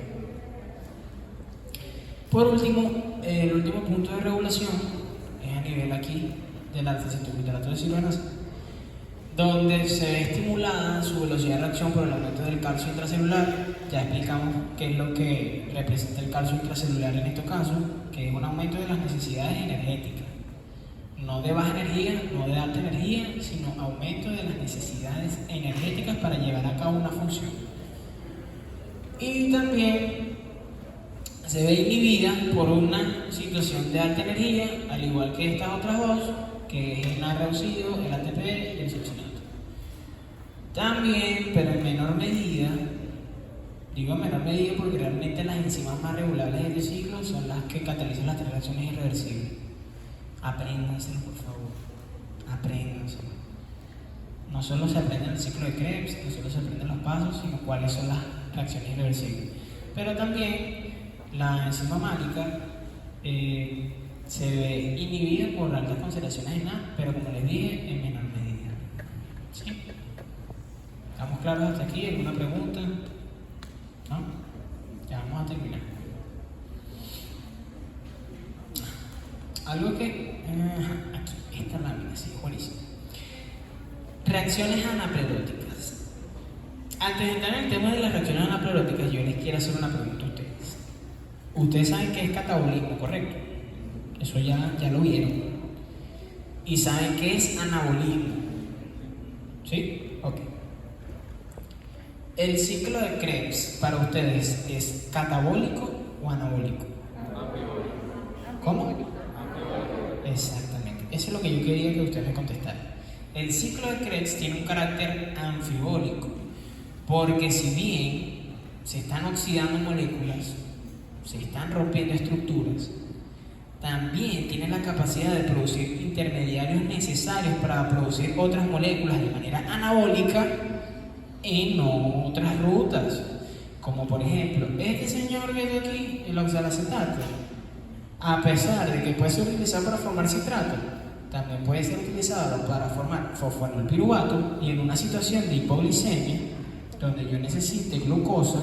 Por último, el último punto de regulación es a nivel aquí del alfa-cetoglutarato de cilogenasa, donde se ve estimulada su velocidad de reacción por el aumento del calcio intracelular. Ya explicamos qué es lo que representa el calcio intracelular en estos casos, que es un aumento de las necesidades energéticas. No de baja energía, no de alta energía, sino aumento de las necesidades energéticas para llevar a cabo una función. Y también se ve inhibida por una situación de alta energía, al igual que estas otras dos, que es el NAD reducido, el ATP y el succinato. También, pero en menor medida, digo en menor medida porque realmente las enzimas más regulables de este ciclo son las que catalizan las reacciones irreversibles. Apréndanselo, por favor. Apréndanselo. No solo se aprende el ciclo de Krebs, no solo se aprenden los pasos, sino cuáles son las reacciones irreversibles. Pero también la enzima málica se ve inhibida por altas concentraciones de NAD, pero como les dije, en menor medida. ¿Sí? ¿Estamos claros hasta aquí? ¿Alguna pregunta? ¿No? Ya vamos a terminar. Algo que... aquí, esta lámina, sí, buenísimo. Reacciones anapleróticas. Antes de entrar en el tema de las reacciones anapleróticas, yo les quiero hacer una pregunta a ustedes. Ustedes saben qué es catabolismo, ¿correcto? Eso ya lo vieron. ¿Y saben qué es anabolismo? ¿Sí? Ok. ¿El ciclo de Krebs para ustedes es catabólico o anabólico? ¿Cómo? Exactamente. Eso es lo que yo quería que ustedes me contestaran. El ciclo de Krebs tiene un carácter anfibólico, porque si bien se están oxidando moléculas, se están rompiendo estructuras, también tiene la capacidad de producir intermediarios necesarios para producir otras moléculas de manera anabólica en otras rutas, Como por ejemplo, este señor que de aquí, el oxalacetato, a pesar de que puede ser utilizado para formar citrato, también puede ser utilizado para formar fosfonilpiruvato, y en una situación de hipoglicemia, donde yo necesite glucosa,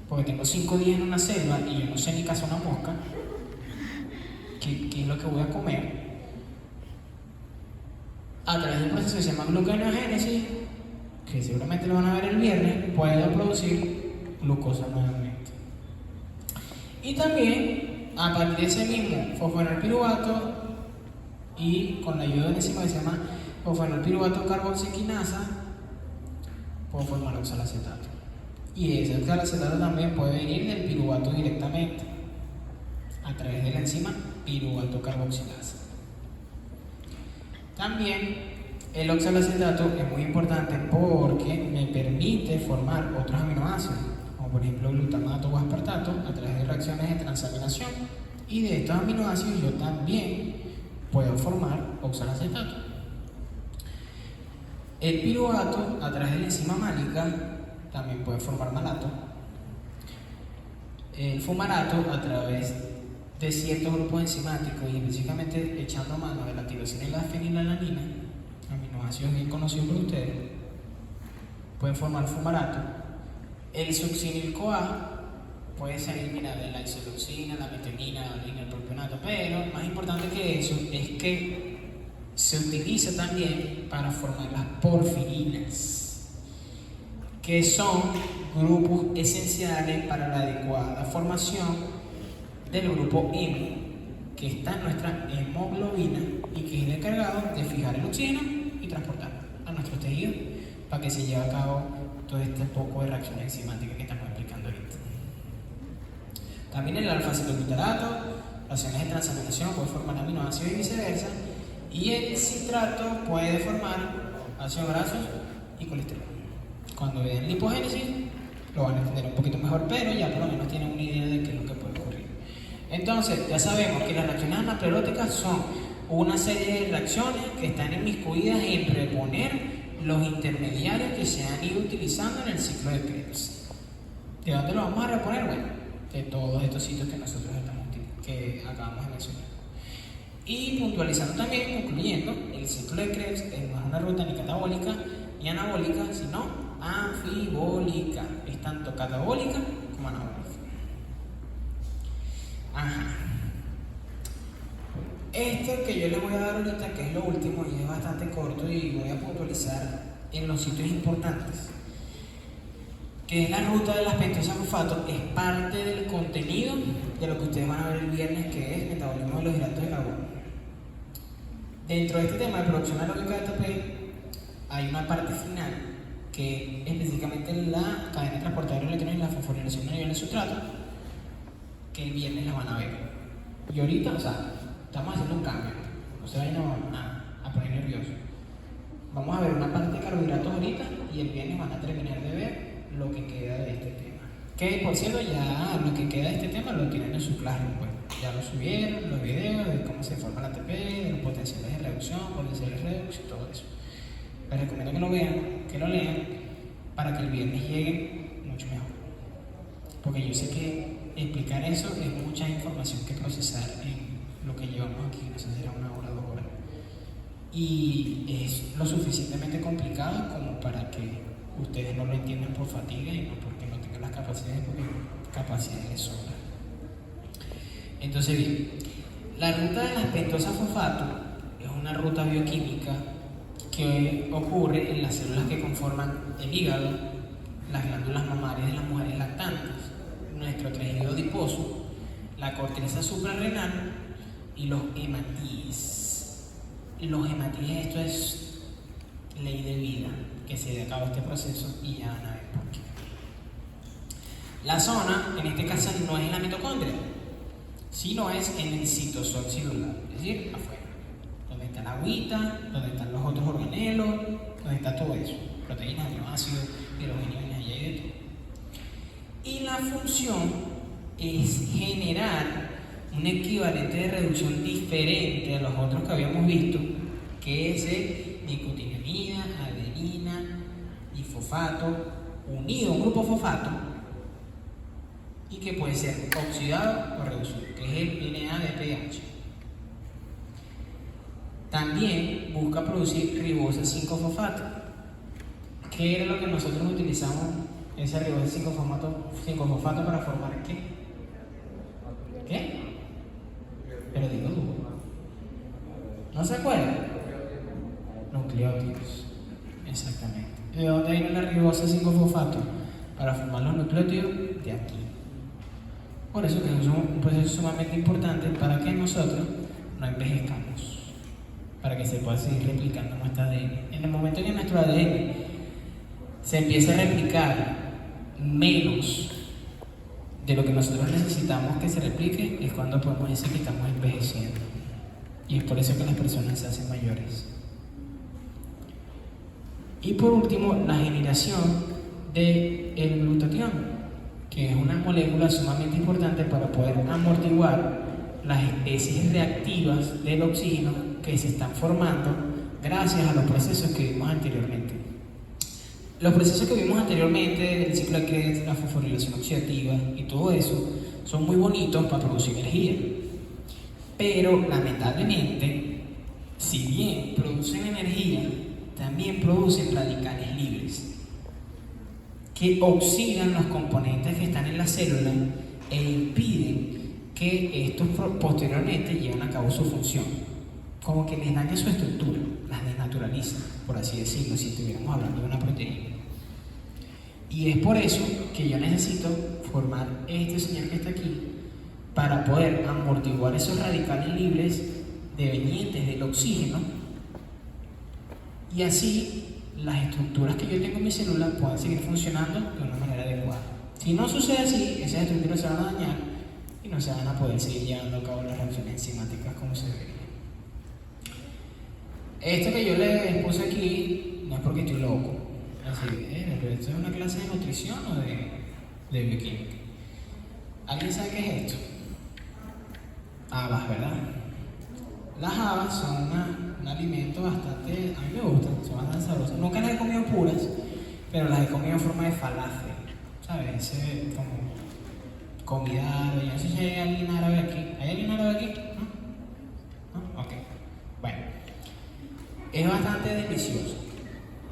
porque tengo 5 días en una selva y yo no sé ni cazar una mosca, ¿qué es lo que voy a comer? A través del proceso que se llama gluconeogénesis, que seguramente lo van a ver el viernes, puedo producir glucosa nuevamente. Y también, a partir de ese mismo fosfonilpiruvato, y con la ayuda de una enzima que se llama fosfonilpiruvato carboxiquinasa, puedo formar oxalacetato. Y ese oxalacetato también puede venir del piruvato directamente, a través de la enzima piruvato carboxilasa. También el oxalacetato es muy importante porque me permite formar otros aminoácidos, como por ejemplo glutamato o aspartato, a través de reacciones de transaminación. Y de estos aminoácidos yo también puedo formar oxalacetato. El piruvato, a través de la enzima málica, también puede formar malato. El fumarato, a través de ciertos grupos enzimáticos y específicamente echando mano de la tirosina y la fenilalanina, aminoácidos bien conocidos por ustedes, pueden formar fumarato. El succinil-CoA puede salir, mira, de la isoduxina, la metionina, el propionato, pero más importante que eso es que se utiliza también para formar las porfirinas, que son grupos esenciales para la adecuada formación del grupo hemo, que está en nuestra hemoglobina y que es el encargado de fijar el oxígeno y transportarlo a nuestros tejidos para que se lleve a cabo todo este poco de reacciones enzimáticas que estamos explicando ahorita. También el alfa-cetoglutarato, reacciones de transaminación, puede formar aminoácidos y viceversa, y el citrato puede formar ácidos grasos y colesterol. Cuando vean lipogénesis lo van a entender un poquito mejor, pero ya por lo menos tienen una idea de qué es lo que puede ocurrir. Entonces, ya sabemos que las reacciones anapleróticas son una serie de reacciones que están inmiscuidas en reponer los intermediarios que se han ido utilizando en el ciclo de Krebs. ¿De dónde lo vamos a reponer? Bueno, de todos estos sitios que nosotros que acabamos de mencionar. Y puntualizando también, concluyendo, el ciclo de Krebs no es una ruta ni catabólica ni anabólica, sino anfibólica. Es tanto catabólica como anabólica. Ajá. Esto que yo les voy a dar ahorita, que es lo último y es bastante corto y voy a puntualizar en los sitios importantes, que es la ruta del aspentosa-fosfato, es parte del contenido de lo que ustedes van a ver el viernes, que es metabolismo de los hidratos de carbono. Dentro de este tema de producción aeróbica de ATP hay una parte final que es específicamente la cadena transportadora de electrones y la fosforilación de nivel de sustrato, que el viernes la van a ver. Y ahorita, o sea, estamos haciendo un cambio, no se vayan a poner nerviosos. Vamos a ver una parte de carbohidratos ahorita y el viernes van a terminar de ver lo que queda de este tema. Que por cierto, ya lo que queda de este tema lo tienen en su classroom, pues. Ya lo subieron, los videos de cómo se forma la ATP, de los potenciales de reducción, potenciales redox y todo eso. Les recomiendo que lo vean, que lo lean, para que el viernes lleguen mucho mejor. Porque yo sé que explicar eso es mucha información que procesar en lo que llevamos aquí, no sé si será 1 hora, 2 horas. Y es lo suficientemente complicado como para que ustedes no lo entiendan por fatiga y no porque no tengan las capacidades, porque capacidades de sobra. Entonces, bien, la ruta del aspentosa-fosfato es una ruta bioquímica que ocurre en las células que conforman el hígado, las glándulas mamarias de las mujeres lactantes, nuestro tejido adiposo, la corteza suprarrenal y los hematíes. Los hematíes, esto es ley de vida, que se dé a cabo este proceso y ya van a ver por qué. La zona, en este caso, no es en la mitocondria, sino es en el citosol celular, es decir, afuera, donde está la agüita, donde están los otros organelos, donde está todo eso, proteínas, aminoácidos, hidrogeniones, y de todo. Y la función es generar un equivalente de reducción diferente a los otros que habíamos visto, que es el nicotinamida, adenina y fosfato unido a un grupo fosfato y que puede ser oxidado o reducido, que es el NADPH. También busca producir ribosa 5-fosfato. ¿Qué era lo que nosotros utilizamos esa ribosa 5-fosfato para formar qué? ¿Qué? Pero digo tú. ¿No se acuerdan? Nucleótidos. Exactamente. ¿De dónde viene la ribosa 5-fosfato? Para formar los nucleótidos de aquí. Por eso que es un proceso sumamente importante para que nosotros no envejezcamos, para que se pueda seguir replicando nuestro ADN. En el momento en que nuestro ADN se empieza a replicar menos de lo que nosotros necesitamos que se replique, es cuando podemos decir que estamos envejeciendo. Y es por eso que las personas se hacen mayores. Y por último, la generación del glutatión, que es una molécula sumamente importante para poder amortiguar las especies reactivas del oxígeno que se están formando gracias a los procesos que vimos anteriormente. Los procesos que vimos anteriormente, el ciclo de Krebs, la fosforilación oxidativa y todo eso, son muy bonitos para producir energía. Pero lamentablemente, si bien producen energía, también producen radicales libres que oxidan los componentes que están en la célula e impiden que estos posteriormente lleven a cabo su función. Como que les daña su estructura, las desnaturaliza, por así decirlo, si estuviéramos hablando de una proteína. Y es por eso que yo necesito formar este señor que está aquí para poder amortiguar esos radicales libres devenientes del oxígeno y así las estructuras que yo tengo en mi célula puedan seguir funcionando de una manera adecuada. Si no sucede así, esas estructuras se van a dañar y no se van a poder seguir llevando a cabo las reacciones enzimáticas como se debería. Esto que yo les puse aquí no es porque estoy loco, así, pero esto es una clase de nutrición o de bioquímica. ¿Alguien sabe qué es esto? Habas, ¿verdad? Las habas son un alimento bastante, a mí me gustan, son bastante sabrosas. Nunca las he comido puras, pero las he comido en forma de falafel, ¿sabes? Ese como comida árabe. Yo no sé si hay alguien árabe aquí. ¿Hay alguien árabe aquí? ¿No? ¿No? Ok. Bueno, es bastante delicioso.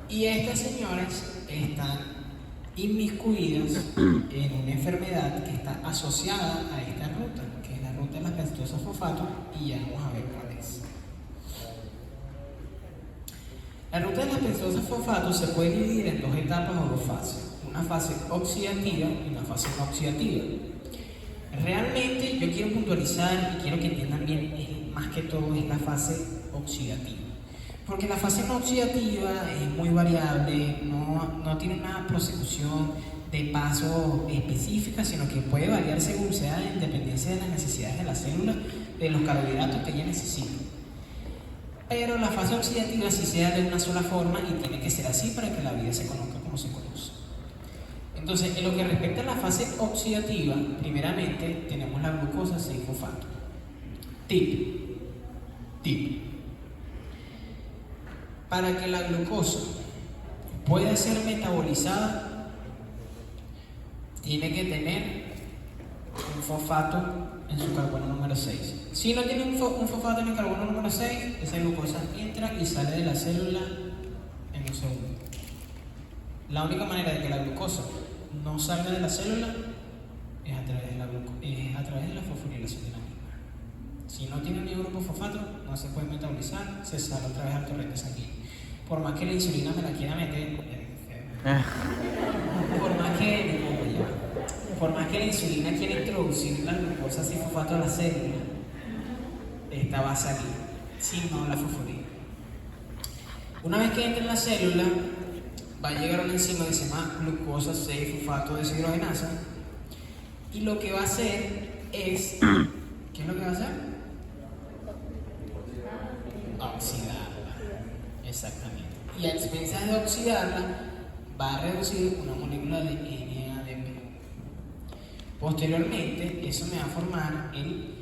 Y estas señoras están inmiscuidas en una enfermedad que está asociada a esta ruta, que es la ruta de las pentosas fosfato, y ya vamos a ver cuál es. La ruta de las pentosas fosfato se puede dividir en dos etapas o dos fases, una fase oxidativa y una fase no oxidativa. Realmente yo quiero puntualizar y quiero que entiendan bien, más que todo es la fase oxidativa. Porque la fase no oxidativa es muy variable, no tiene una prosecución de paso específica, sino que puede variar según sea en dependencia de las necesidades de la célula, de los carbohidratos que ella necesita. Pero la fase oxidativa sí se da de una sola forma y tiene que ser así para que la vida se conozca como se conoce. Entonces, en lo que respecta a la fase oxidativa, primeramente tenemos la glucosa 6-fosfato. Tip. Para que la glucosa pueda ser metabolizada, tiene que tener un fosfato en su carbono número 6. Si no tiene un fosfato en el carbono número 6, esa glucosa entra y sale de la célula en un segundo. La única manera de que la glucosa no salga de la célula es a través de la fosforilación de la misma. Si no tiene ni grupo fosfato, no se puede metabolizar, se sale otra vez al torrente sanguíneo. Por más que la insulina me la quiera meter, por más que la insulina quiera introducir la glucosa 6-fosfato a la célula, esta va a salir, si no la fosforila. Una vez que entre en la célula, va a llegar una enzima que se llama glucosa 6-fosfato deshidrogenasa, y lo que va a hacer es, ¿qué es lo que va a hacer? Oxidarla, exactamente. Y a expensas de oxidarla, va a reducir una molécula de NADP. Posteriormente, eso me va a formar el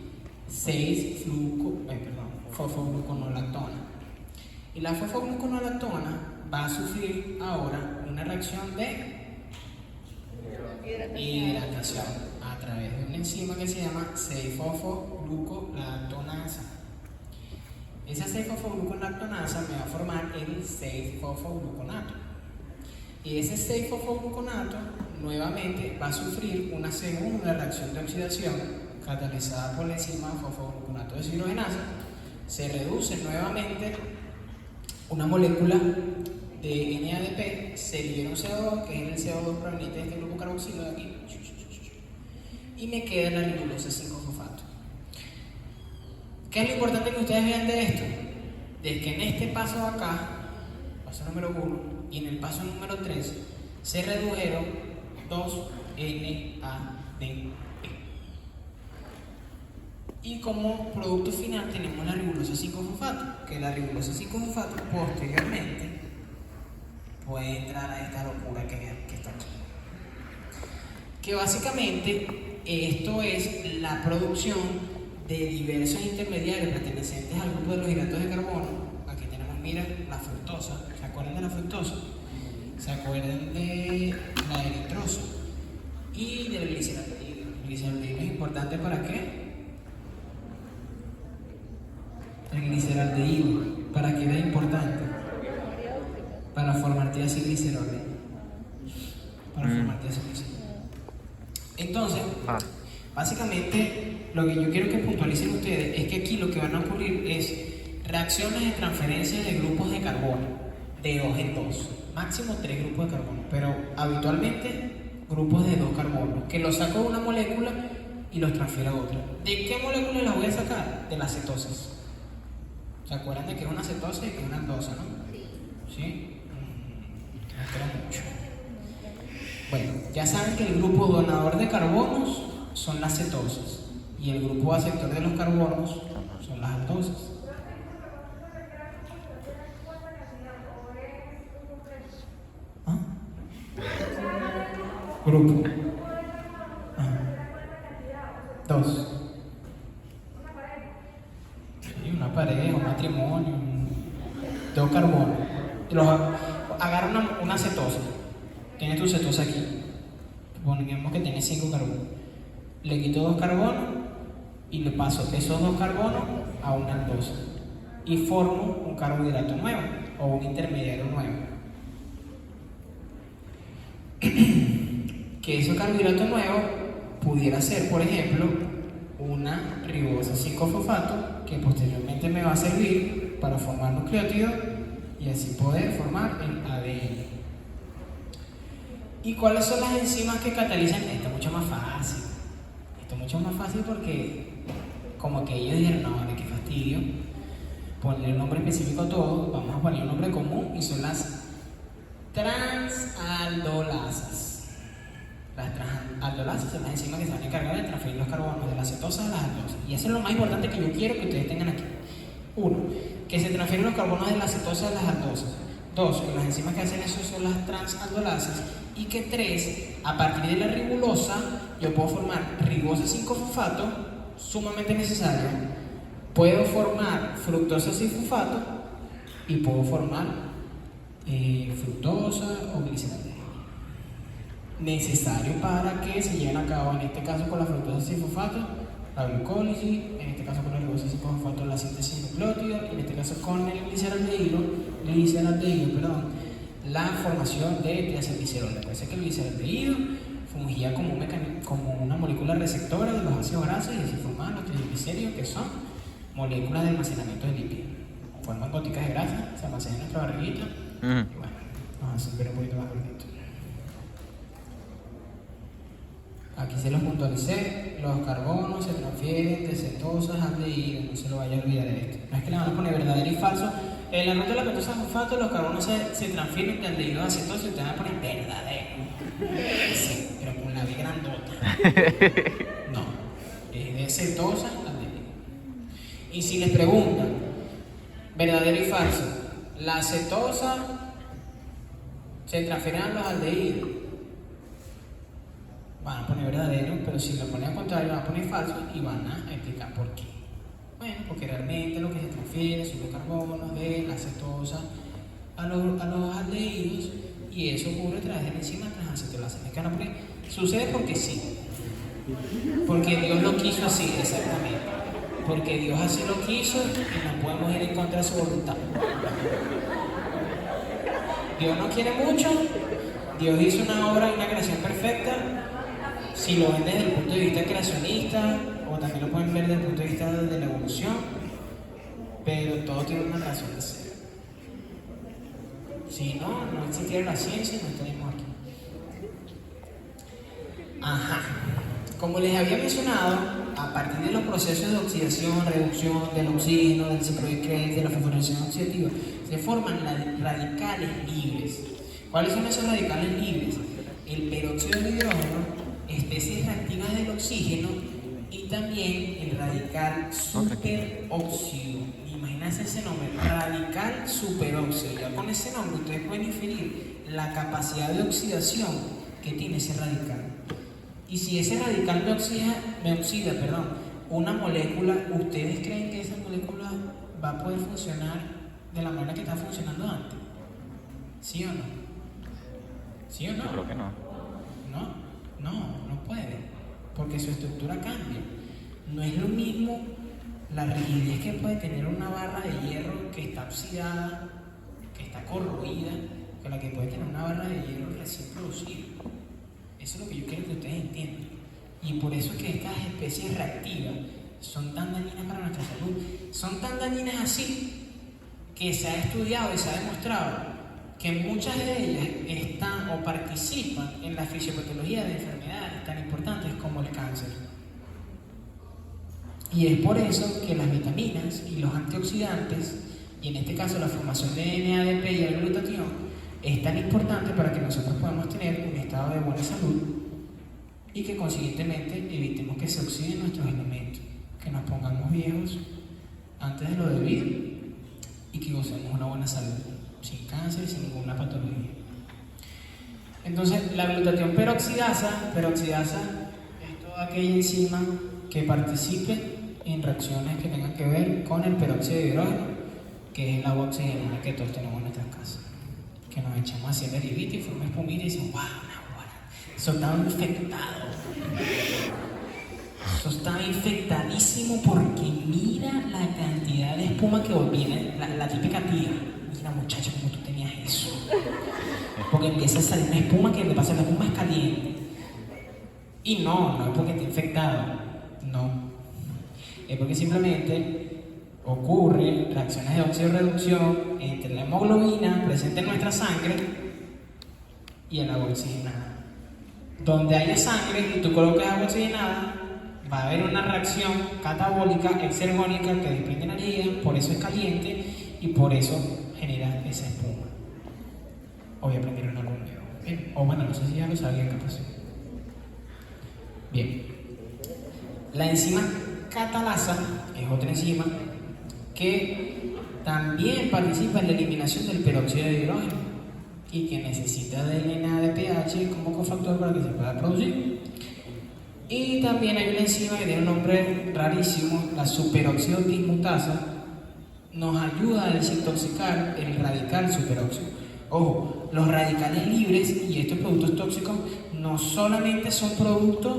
6-fosfogluconolactona. Y la fosfogluconolactona va a sufrir ahora una reacción de hidratación a través de una enzima que se llama 6-fosfogluconatoasa. Esa 6-fosfogluconatoasa me va a formar el 6-fosfogluconato. Y ese 6-fosfogluconato nuevamente va a sufrir una segunda reacción de oxidación catalizada por la enzima fosfogluconato deshidrogenasa. Se reduce nuevamente una molécula de NADP, se libera un CO2, que es el CO2 proveniente de este grupo carboxilo de aquí, y me queda la ribosa 5-fosfato. ¿Qué es lo importante que ustedes vean de esto? De que en este paso de acá, paso número 1, y en el paso número 3, se redujeron 2 NADP. Y como producto final tenemos la ribosa 5-fosfato, que la ribosa 5-fosfato posteriormente puede entrar a esta locura que está aquí. Que básicamente esto es la producción de diversos intermediarios pertenecientes al grupo de los hidratos de carbono. Aquí tenemos, mira, la fructosa. ¿Se acuerdan de la fructosa? ¿Se acuerdan de la eritrosa? Y del gliceraldehído. El gliceraldehído es importante ¿para qué? El gliceraldehído, ¿para qué era importante? Para formar diacilglicerol. Para formar diacilglicerol. Entonces, básicamente, lo que yo quiero que puntualicen ustedes es que aquí lo que van a ocurrir es reacciones de transferencia de grupos de carbono, de 2 en 2, máximo 3 grupos de carbono, pero habitualmente grupos de 2 carbonos, que los saco de una molécula y los transfiero a otra. ¿De qué molécula las voy a sacar? De las cetosas. ¿Se acuerdan de que es una cetosa y que es una aldosa, no? ¿Sí? Me espera mucho. Bueno, ya saben que el grupo donador de carbonos son las cetosas y el grupo aceptor de los carbonos son las aldosas. ¿Ah? Grupo. Ah. 2. Una pareja, un matrimonio, 2 carbonos. Agarra una cetosa. Tienes tu cetosa aquí. Pongamos que tiene 5 carbonos. Le quito 2 carbonos y le paso esos 2 carbonos a una aldosa. Y formo un carbohidrato nuevo o un intermediario nuevo. Que ese carbohidrato nuevo pudiera ser, por ejemplo, una ribosa 5-fosfato que posteriormente me va a servir para formar nucleótidos y así poder formar el ADN. ¿Y cuáles son las enzimas que catalizan? Esto es mucho más fácil. Esto es mucho más fácil porque como que ellos dijeron, no, vale, qué fastidio ponerle un nombre específico a todo, vamos a poner un nombre común y son las transaldolasas. Las transaldolasas son las enzimas que se van a encargar de transferir los carbonos de las cetosas a las aldosas. Y eso es lo más importante que yo quiero que ustedes tengan aquí. 1. Que se transfieren los carbonos de las cetosas a las aldosas. 2. Que las enzimas que hacen eso son las transaldolasas. Y que 3. A partir de la ribulosa, yo puedo formar ribosa 5-fosfato, sumamente necesario. Puedo formar fructosa 6-fosfato y puedo formar fructosa o gliceraldehído. Necesario para que se lleven a cabo, en este caso con la fructosa 6-fosfato, la glucólisis, en este caso con la ribosa 5-fosfato, la síntesis de nucleótidos, en este caso con el gliceraldehído, la formación de triacilglicerol. Parece que el gliceraldehído fungía como una molécula receptora de los ácidos grasos y así formaban los triglicéridos, que son moléculas de almacenamiento de lípidos. Forman goticas de grasa, se almacenan en nuestra barriguita y bueno, vamos a hacer un poquito más bonito. Aquí se los puntualicé, los carbonos se transfieren de cetosas a aldehídos, no se lo vaya a olvidar de esto. No es que le van a poner verdadero y falso. En la ruta de la pentosa fosfato los carbonos se transfieren de aldehído a cetosa y ustedes van a poner verdadero. Sí, pero con la B grandota. No, es de cetosa a aldehído. Y si les preguntan, verdadero y falso, la cetosa se transfieren a los aldehídos, van a poner verdadero, pero si lo ponen al contrario van a poner falso y van a explicar por qué. Bueno, porque realmente lo que se transfiere son los carbonos de la cetosa a los aldehídos Y eso ocurre a través de la enzima transacetilasa mexicana. Porque sucede porque sí. Porque Dios lo quiso así, exactamente. Porque Dios así lo quiso y no podemos ir en contra de su voluntad. Dios no quiere mucho. Dios hizo una obra y una creación perfecta. Si lo ven desde el punto de vista creacionista, o también lo pueden ver desde el punto de vista de la evolución, pero todo tiene una razón de ser. Si no, no existiera la ciencia y no estaríamos aquí. Ajá. Como les había mencionado, a partir de los procesos de oxidación, reducción del oxígeno, del ciclo de Krebs, de la fosforilación oxidativa, se forman radicales libres. ¿Cuáles son esos radicales libres? El peróxido de hidrógeno, especies reactivas del oxígeno y también el radical superóxido. Imagínense ese nombre, radical superóxido. Ya con ese nombre ustedes pueden inferir la capacidad de oxidación que tiene ese radical. Y si ese radical me oxida, una molécula, ¿ustedes creen que esa molécula va a poder funcionar de la manera que está funcionando antes? ¿Sí o no? ¿Sí o no? Yo creo que no. No puede, porque su estructura cambia. No es lo mismo la rigidez que puede tener una barra de hierro que está oxidada, que está corroída, que la que puede tener una barra de hierro recién producida. Eso es lo que yo quiero que ustedes entiendan. Y por eso es que estas especies reactivas son tan dañinas para nuestra salud. Son tan dañinas así que se ha estudiado y se ha demostrado que muchas de ellas están o participan en la fisiopatología de enfermedades tan importantes como el cáncer. Y es por eso que las vitaminas y los antioxidantes, y en este caso la formación de NADP y el glutatión, es tan importante para que nosotros podamos tener un estado de buena salud y que consiguientemente evitemos que se oxiden nuestros elementos, que nos pongamos viejos antes de lo debido y que gocemos una buena salud, sin cáncer y sin ninguna patología. Entonces, la glutatión peroxidasa es toda aquella enzima que participe en reacciones que tengan que ver con el peróxido de hidrógeno, que es el agua oxigenada que todos tenemos en nuestras casas, que nos echamos hacia la heribita y forma espumita y decimos, wow, eso está infectado. Eso está infectadísimo porque mira la cantidad de espuma que viene, la típica tía. Mira muchacha, como tú tenías eso. Porque empieza a salir una espuma que le pasa, la espuma es caliente. Y no es porque esté infectado, no. Es porque simplemente ocurre reacciones de oxidorreducción entre la hemoglobina presente en nuestra sangre y el agua oxigenada. Donde haya sangre y tú colocas agua oxigenada, va a haber una reacción catabólica exergónica que desprende energía, por eso es caliente y por eso genera esa espuma. Hoy aprendieron algo nuevo. Bien. O bueno, no sé si ya lo sabían, capaz. Bien. La enzima catalasa es otra enzima que también participa en la eliminación del peróxido de hidrógeno y que necesita del NADPH como cofactor para que se pueda producir. Y también hay una enzima que tiene un nombre rarísimo, la superóxido dismutasa, nos ayuda a desintoxicar el radical superóxido. Ojo, los radicales libres y estos productos tóxicos no solamente son productos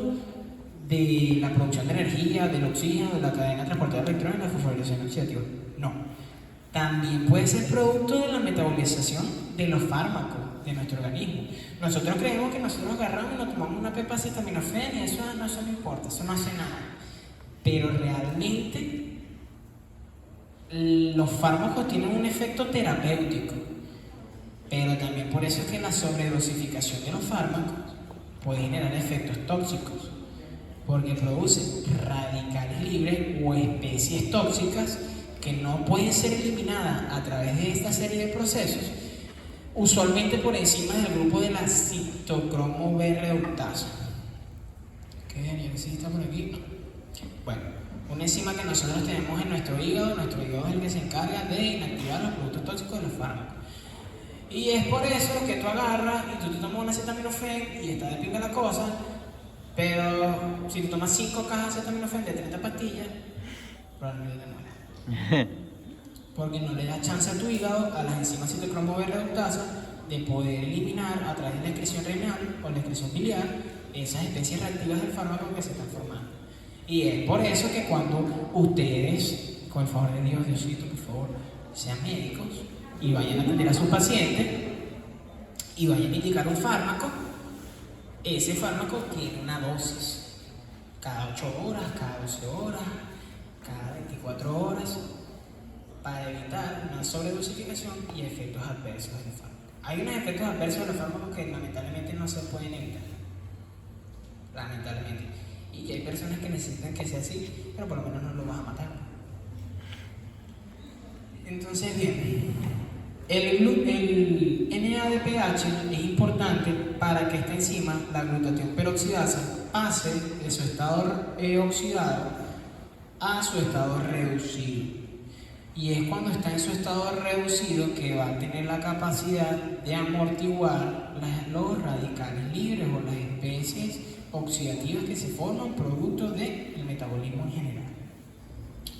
de la producción de energía, del oxígeno, de la cadena transportadora de electrones, de la fosforilación oxidativa. No. También puede ser producto de la metabolización de los fármacos de nuestro organismo. Nosotros creemos que nosotros agarramos y nos tomamos una pepa de acetaminofén y eso no importa, eso no hace nada. Pero realmente los fármacos tienen un efecto terapéutico. Pero también por eso es que la sobredosificación de los fármacos puede generar efectos tóxicos, porque producen radicales libres o especies tóxicas que no pueden ser eliminadas a través de esta serie de procesos, usualmente por encima del grupo de la citocromo B reductasa. ¿Qué genial? ¿Sí está por aquí? Bueno, una enzima que nosotros tenemos en nuestro hígado es el que se encarga de inactivar los productos tóxicos de los fármacos. Y es por eso que tú agarras y tú te tomas una acetaminofén y está de pinga la cosa, pero si tú tomas 5 cajas de acetaminofén de 30 pastillas, probablemente te mueras. Porque no le da chance a tu hígado, a las enzimas citocromo B reductasa, de poder eliminar a través de la excreción renal o la excreción biliar esas especies reactivas del fármaco que se están formando. Y es por eso que cuando ustedes, con el favor de Dios, Diosito, por favor, sean médicos y vayan a atender a sus pacientes y vayan a indicar un fármaco, ese fármaco tiene una dosis, cada 8 horas, cada 12 horas, cada 24 horas, para evitar una sobredosificación y efectos adversos del fármaco. Hay unos efectos adversos de los fármacos que lamentablemente no se pueden evitar, lamentablemente, y que hay personas que necesitan que sea así, pero por lo menos no lo vas a matar. Entonces, bien, el NADPH es importante para que esta enzima, la glutatión peroxidasa, pase de su estado oxidado a su estado reducido. Y es cuando está en su estado reducido que va a tener la capacidad de amortiguar los radicales libres o las especies oxidativas que se forman producto del metabolismo en general.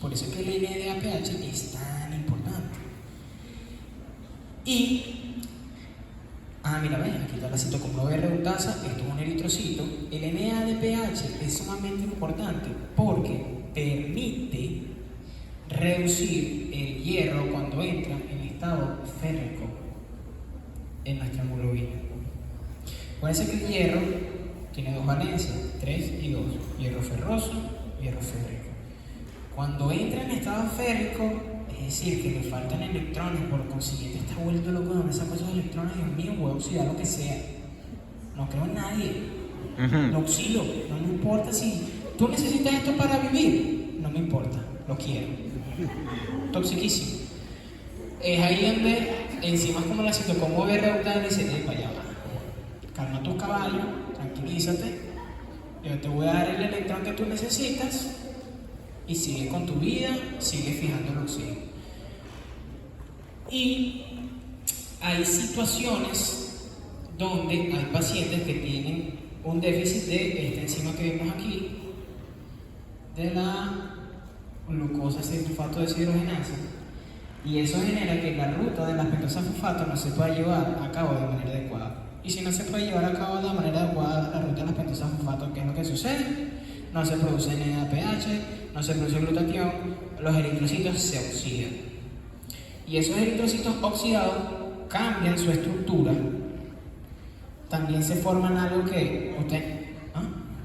Por eso es que el NADPH es tan importante. Y, mira, ven, aquí está la citocromo-B reductasa, esto es un eritrocito. El NADPH es sumamente importante porque permite reducir el hierro cuando entra en estado férrico en nuestra hemoglobina. Acuérdense que el hierro tiene dos valencias, 3 y 2, hierro ferroso, hierro férrico. Cuando entra en estado férrico, es decir, que le faltan electrones, por consiguiente está vuelto loco, donde saco esos electrones, Dios mío, voy a oxidar lo que sea. No creo en nadie, lo oxido, no me importa si tú necesitas esto para vivir, no me importa, lo quiero. Toxiquísimo. Es ahí donde enzimas como la citocromo-B reductasa dice, para allá va, calma tus caballos, tranquilízate, yo te voy a dar el electrón que tú necesitas y sigue con tu vida, sigue fijando el oxígeno. Y hay situaciones donde hay pacientes que tienen un déficit de esta enzima que vemos aquí, de la glucosa sulfato deshidrogenasa, y eso genera que la ruta de las pentosas fosfato no se pueda llevar a cabo de manera adecuada. Y si no se puede llevar a cabo de manera adecuada la ruta de las pentosas fosfato, ¿qué es lo que sucede? No se produce NADPH, no se produce glutatión, los eritrocitos se oxidan. Y esos eritrocitos oxidados cambian su estructura. También se forman algo que usted...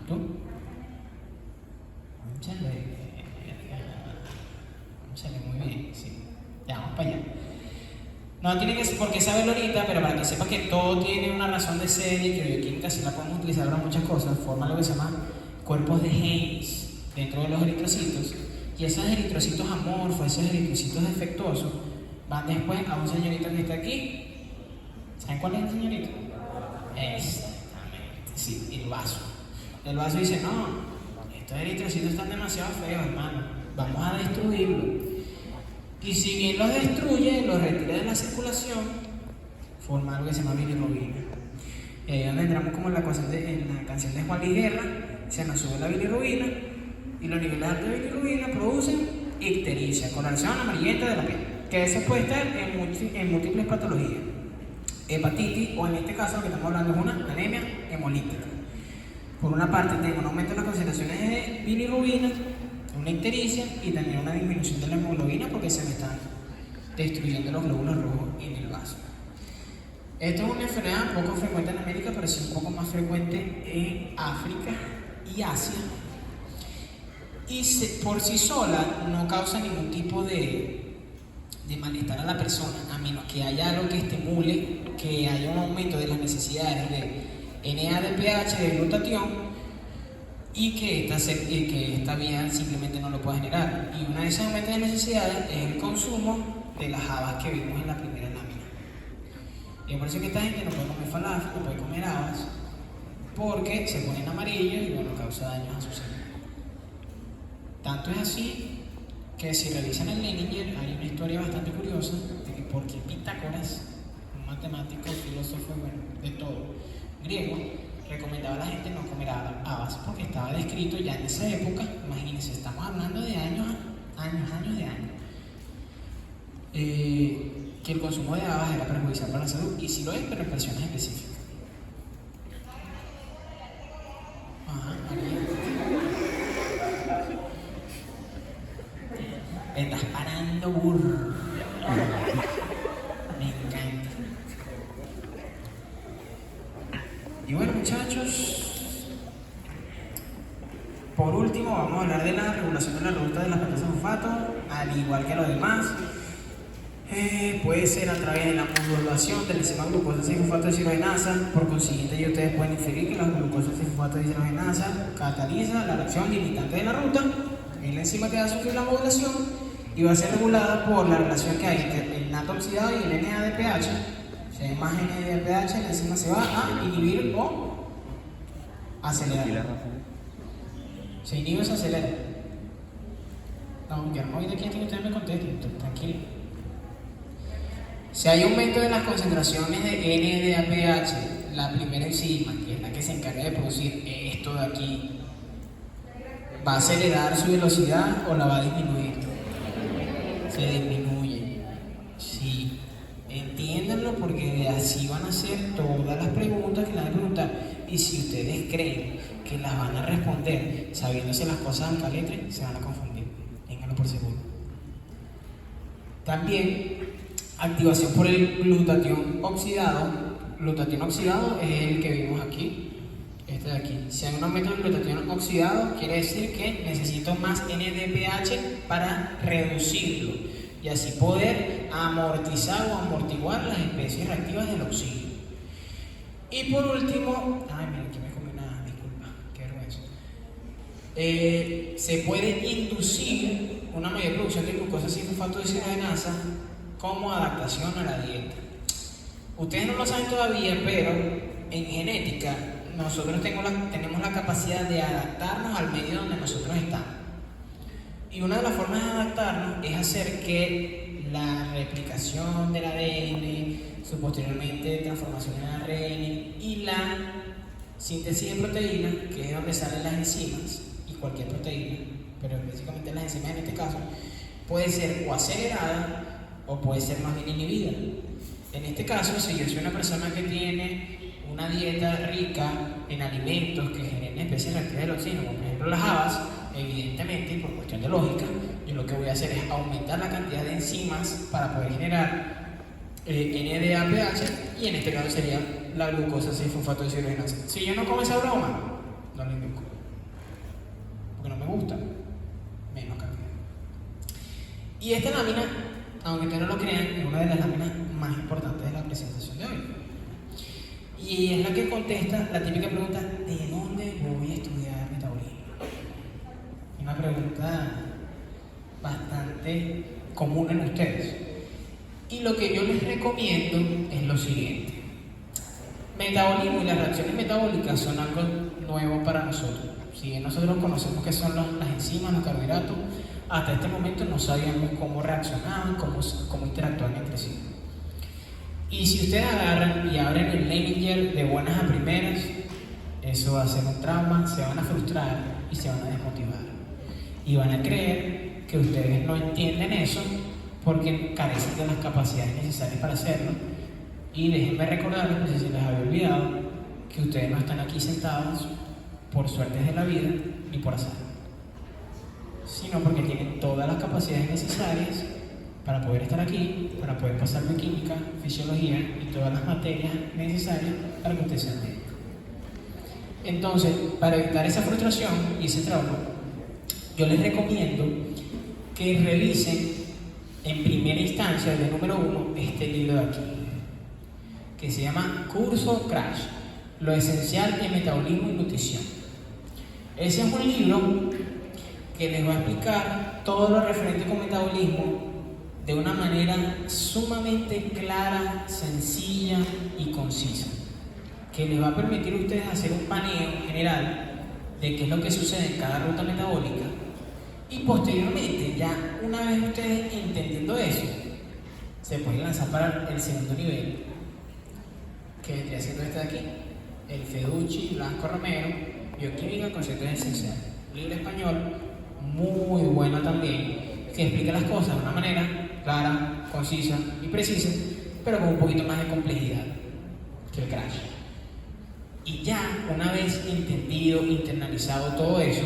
¿Tú? Muy bien, sí. Ya, vamos para allá. No tiene que por qué saberlo ahorita, pero para que sepas que todo tiene una razón de ser y que bioquímica sí la podemos utilizar para muchas cosas, forma lo que se llama cuerpos de genes dentro de los eritrocitos. Y esos eritrocitos amorfos, esos eritrocitos defectuosos, van después a un señorito que está aquí. ¿Saben cuál es el señorito? Exactamente, sí, el vaso. El vaso dice, no, estos eritrocitos están demasiado feos, hermano, vamos a destruirlos. Y si bien los destruye, los retira de la circulación, forma algo que se llama bilirrubina. Y ahí es donde entramos como en la canción de Juan Luis Guerra, se nos sube la bilirrubina y los niveles altos de bilirrubina producen ictericia, coloración amarillenta de la piel, que eso puede estar en múltiples patologías, hepatitis, o en este caso lo que estamos hablando es una anemia hemolítica. Por una parte tengo un aumento en las concentraciones de bilirrubina, una ictericia y también una disminución de la hemoglobina porque se me están destruyendo los glóbulos rojos en el vaso. Esto es una enfermedad poco frecuente en América, pero sí un poco más frecuente en África y Asia. Y por sí sola no causa ningún tipo de malestar a la persona, a menos que haya algo que estimule, que haya un aumento de las necesidades de NADPH, de glutatión, y que esta vía simplemente no lo puede generar. Y una de esas aumentos de necesidades es el consumo de las habas que vimos en la primera lámina. Y por eso que esta gente no puede comer falafel, no puede comer habas, porque se ponen amarillos y bueno, causa daños a su salud. Tanto es así que si revisan el Leninger hay una historia bastante curiosa de que porque Pitágoras, un matemático, filósofo, bueno, de todo, griego, recomendaba a la gente no comer habas porque estaba descrito ya en esa época. Imagínense, estamos hablando de años de años. que el consumo de habas era perjudicial para la salud, y sí lo es, pero en versiones específicas. Ajá, María. Me estás parando, burro. Me encanta. Y bueno, muchachos, por último vamos a hablar de la regulación de la ruta de las plantas de sulfato, al igual que los demás. Puede ser a través de la modulación del enzima glucosa 6-fosfato deshidrogenasa. Por consiguiente, ya ustedes pueden inferir que la glucosa 6-fosfato deshidrogenasa cataliza la reacción limitante de la ruta. Es la enzima que va a sufrir la modulación y va a ser regulada por la relación que hay entre el NAT oxidado y el NADPH. Si hay más NADPH, la enzima se va a inhibir o acelerar. Se inhibe o se acelera. No, yo no voy de aquí hasta que ustedes me contesten, tranquilo. Si hay aumento de las concentraciones de NADPH, la primera enzima, que es la que se encarga de producir esto de aquí, ¿va a acelerar su velocidad o la va a disminuir? Se disminuye. Sí, entiéndanlo, porque de así van a ser todas las preguntas que le van a preguntar. Y si ustedes creen que las van a responder sabiéndose las cosas al caletre, se van a confundir. Ténganlo por seguro. También activación por el glutatión oxidado. Glutatión oxidado es el que vimos aquí, este de aquí. Si hay un aumento del glutatión oxidado, quiere decir que necesito más NADPH para reducirlo y así poder amortizar o amortiguar las especies reactivas del oxígeno. Y por último, ay, mira, aquí me comí una, disculpa, qué vergüenza. Se puede inducir una mayor producción de glucosa 6-fosfato deshidrogenasa como adaptación a la dieta. Ustedes no lo saben todavía, pero en genética nosotros tenemos la capacidad de adaptarnos al medio donde nosotros estamos. Y una de las formas de adaptarnos es hacer que la replicación del ADN, su posteriormente transformación en ARN y la síntesis de proteínas, que es donde salen las enzimas y cualquier proteína, pero específicamente las enzimas en este caso, puede ser o acelerada o puede ser más bien inhibida. En este caso, si yo soy una persona que tiene una dieta rica en alimentos que generen especies reactivas del oxígeno, como por ejemplo las habas, evidentemente, por cuestión de lógica, yo lo que voy a hacer es aumentar la cantidad de enzimas para poder generar NADPH, y en este caso sería la glucosa 6-fosfato deshidrogenasa. Si yo no como esa broma, no la induco, porque no me gusta, menos cantidad. Y esta lámina, aunque ustedes no lo crean, es una de las láminas más importantes de la presentación de hoy. Y es la que contesta la típica pregunta: ¿de dónde voy a estudiar metabolismo? Una pregunta bastante común en ustedes. Y lo que yo les recomiendo es lo siguiente. Metabolismo y las reacciones metabólicas son algo nuevo para nosotros. Si bien nosotros conocemos qué son las enzimas, los carbohidratos, hasta este momento no sabíamos cómo reaccionaban, cómo interactuaban entre sí. Y si ustedes agarran y abren el Leininger de buenas a primeras, eso va a ser un trauma, se van a frustrar y se van a desmotivar. Y van a creer que ustedes no entienden eso porque carecen de las capacidades necesarias para hacerlo. Y déjenme recordarles, no sé si les había olvidado, que ustedes no están aquí sentados por suertes de la vida ni por azar, sino porque tienen todas las capacidades necesarias para poder estar aquí, para poder pasar bioquímica, fisiología y todas las materias necesarias para que ustedes sean médicos. Entonces, para evitar esa frustración y ese trauma, yo les recomiendo que revisen en primera instancia, de número 1, este libro de aquí, que se llama Curso Crash, lo esencial en metabolismo y nutrición. Ese es un libro que les va a explicar todo lo referente con metabolismo de una manera sumamente clara, sencilla y concisa, que les va a permitir a ustedes hacer un paneo general de qué es lo que sucede en cada ruta metabólica. Y posteriormente, ya una vez ustedes entendiendo eso, se pueden lanzar para el segundo nivel, que vendría siendo este de aquí, el Feducci, Blanco Romero, Bioquímica, Conceptos Esenciales. Un libro español muy bueno también, que explica las cosas de una manera clara, concisa y precisa, pero con un poquito más de complejidad que el Crash. Y ya, una vez entendido, internalizado todo eso,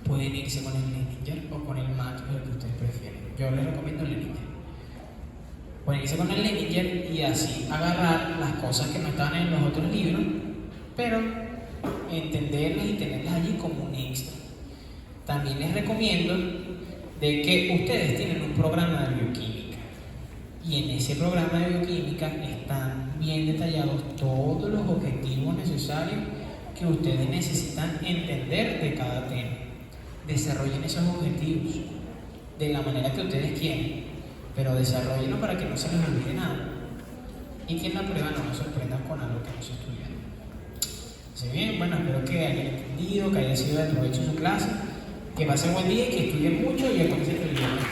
pueden irse con el Leninger o con el Math, lo que ustedes prefieren. Yo les recomiendo el Leninger. Pueden irse con el Leninger y así agarrar las cosas que no estaban en los otros libros, pero entenderlas y tenerlas allí como un extra. También les recomiendo de que ustedes tienen un programa de bioquímica y en ese programa de bioquímica están bien detallados todos los objetivos necesarios que ustedes necesitan entender de cada tema. Desarrollen esos objetivos de la manera que ustedes quieren, pero desarrollenlo para que no se les olvide nada y que en la prueba no nos sorprendan con algo que no se estudiaron. Así bien, bueno, espero que hayan entendido, que haya sido de provecho su clase, que pasen buen día y que estudien mucho y entonces el viernes